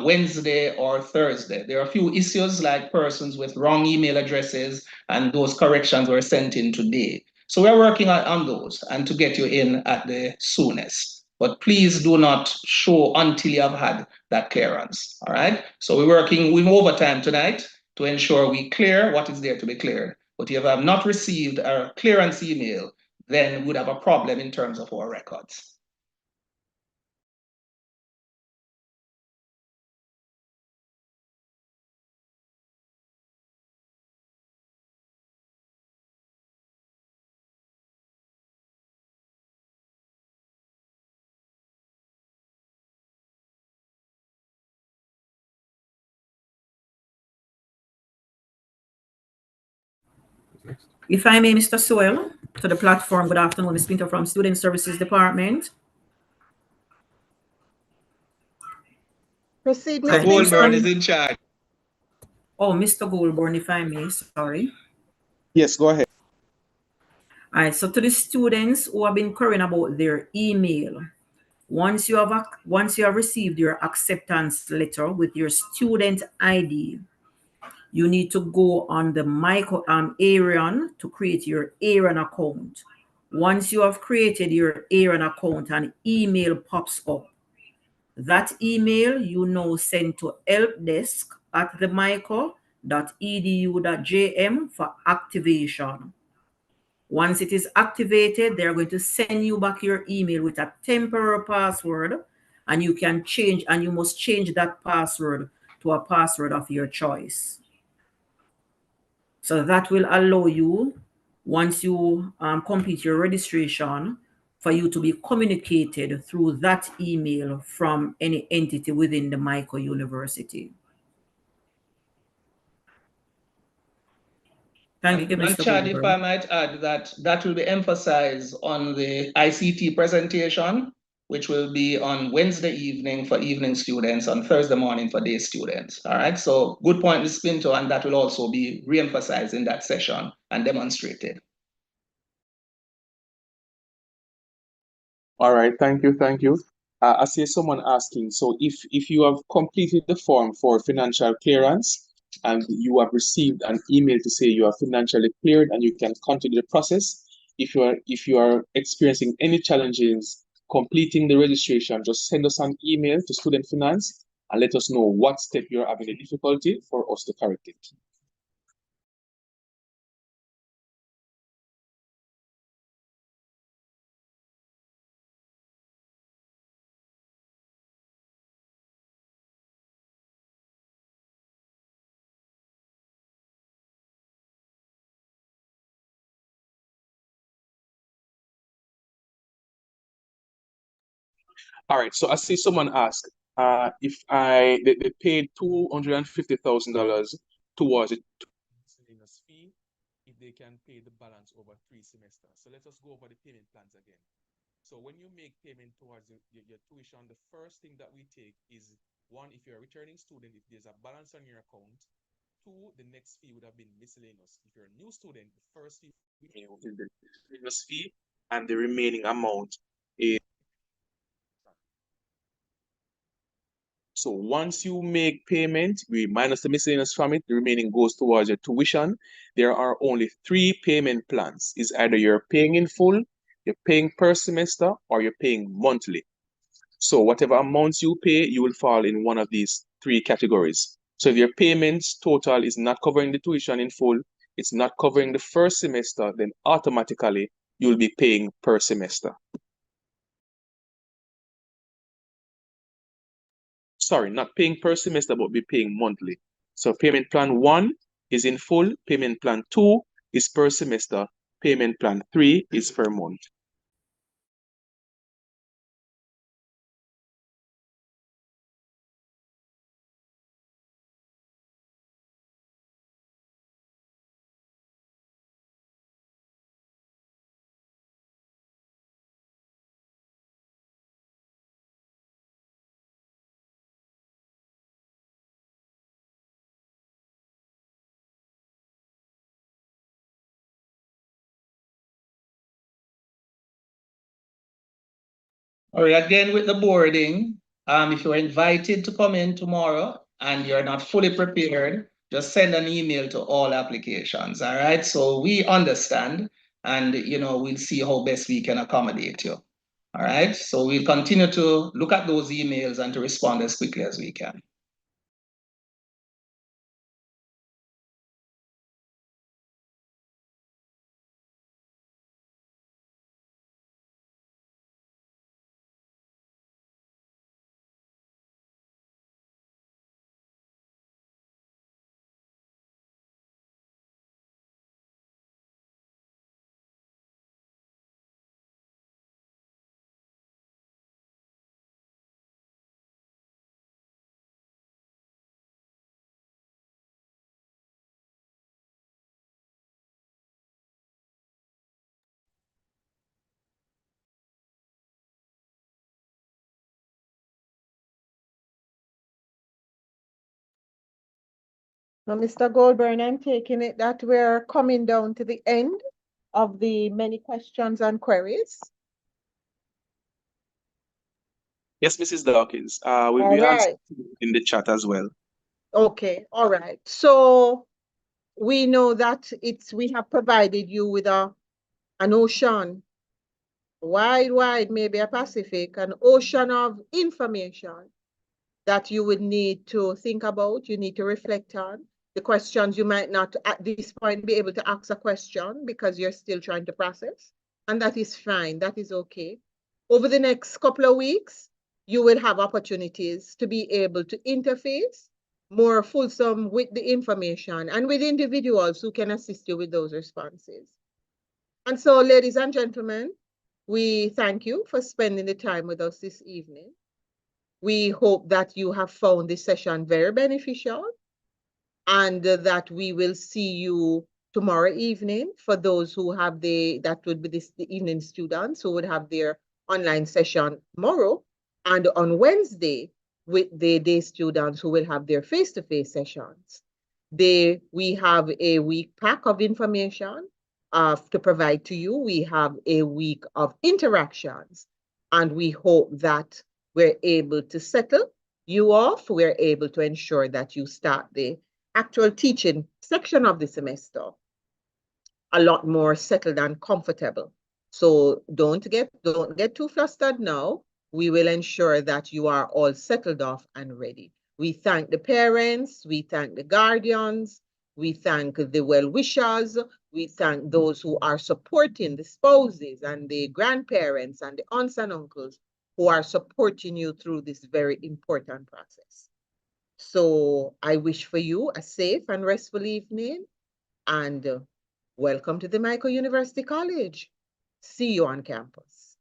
Wednesday or Thursday. There are a few issues like persons with wrong email addresses, and those corrections were sent in today. So we're working on those and to get you in at the soonest. But please do not show until you have had that clearance, all right? So we're working with overtime tonight to ensure we clear what is there to be cleared. But if you have not received a clearance email, then we would have a problem in terms of our records. If I may, Mr. Sewell, to the platform. Good afternoon, Ms. Pinto from Student Services Department. Proceed, All Ms. right, Goldburn Pinto. is in charge. Oh, Mr. Goulburn, if I may, sorry. Yes, go ahead. All right, so to the students who have been querying about their email, once you have received your acceptance letter with your student ID, you need to go on the Mico Arion to create your Arion account. Once you have created your Arion account, an email pops up. That email you now send to helpdesk@themico.edu.jm for activation. Once it is activated, they're going to send you back your email with a temporary password, and you must change that password to a password of your choice. So that will allow you, once you complete your registration, for you to be communicated through that email from any entity within the Mico University. Thank you, And Mr. Chad, if Goldberg. I might add that will be emphasized on the ICT presentation, which will be on Wednesday evening for evening students, on Thursday morning for day students. All right, so good point, Ms. Pinto, and that will also be re-emphasized in that session and demonstrated. All right, thank you, thank you. I see someone asking, so if you have completed the form for financial clearance and you have received an email to say you are financially cleared and you can continue the process, if you are experiencing any challenges completing the registration, just send us an email to Student Finance and let us know what step you're having a difficulty for us to correct it. All right, so I see someone ask, if they paid $250,000 towards it miscellaneous fee, if they can pay the balance over 3 semesters. So let us go over the payment plans again. So when you make payment towards your tuition, the first thing that we take is, one, if you're a returning student, if there's a balance on your account. Two, the next fee would have been miscellaneous. If you're a new student, the first fee is the miscellaneous fee, and the remaining amount is. So once you make payment, we minus the miscellaneous from it, the remaining goes towards your tuition. There are only 3 payment plans. It's either you're paying in full, you're paying per semester, or you're paying monthly. So whatever amounts you pay, you will fall in one of these 3 categories. So if your payments total is not covering the tuition in full, it's not covering the first semester, then automatically you'll be paying per semester. Sorry, not paying per semester, but be paying monthly. So payment plan 1 is in full, payment plan 2 is per semester, payment plan 3 is per month. All right, again with the boarding, if you're invited to come in tomorrow and you're not fully prepared, just send an email to all applications, all right? So we understand, and we'll see how best we can accommodate you, all right? So we'll continue to look at those emails and to respond as quickly as we can. Now, Mr. Goldburn, I'm taking it that we're coming down to the end of the many questions and queries. Yes, Mrs. Dawkins. We All answered right. in the chat as well. Okay, all right. So we know that we have provided you with an ocean, wide, maybe a Pacific, an ocean of information that you would need to think about, you need to reflect on. The questions you might not at this point be able to ask a question because you're still trying to process. And that is fine, that is okay. Over the next couple of weeks, you will have opportunities to be able to interface more fulsome with the information and with individuals who can assist you with those responses. And so, ladies and gentlemen, we thank you for spending the time with us this evening. We hope that you have found this session very beneficial and that we will see you tomorrow evening for those who have that would be the evening students who would have their online session tomorrow, and on Wednesday with the day students who will have their face-to-face sessions. We have a week pack of information to provide to you. We have a week of interactions, and we hope that we're able to settle you off. We're able to ensure that you start the actual teaching section of the semester a lot more settled and comfortable. So don't get too flustered now. We will ensure that you are all settled off and ready. We thank the parents, we thank the guardians, we thank the well-wishers, we thank those who are supporting the spouses and the grandparents and the aunts and uncles who are supporting you through this very important process. So I wish for you a safe and restful evening, and welcome to the Mico University College. See you on campus.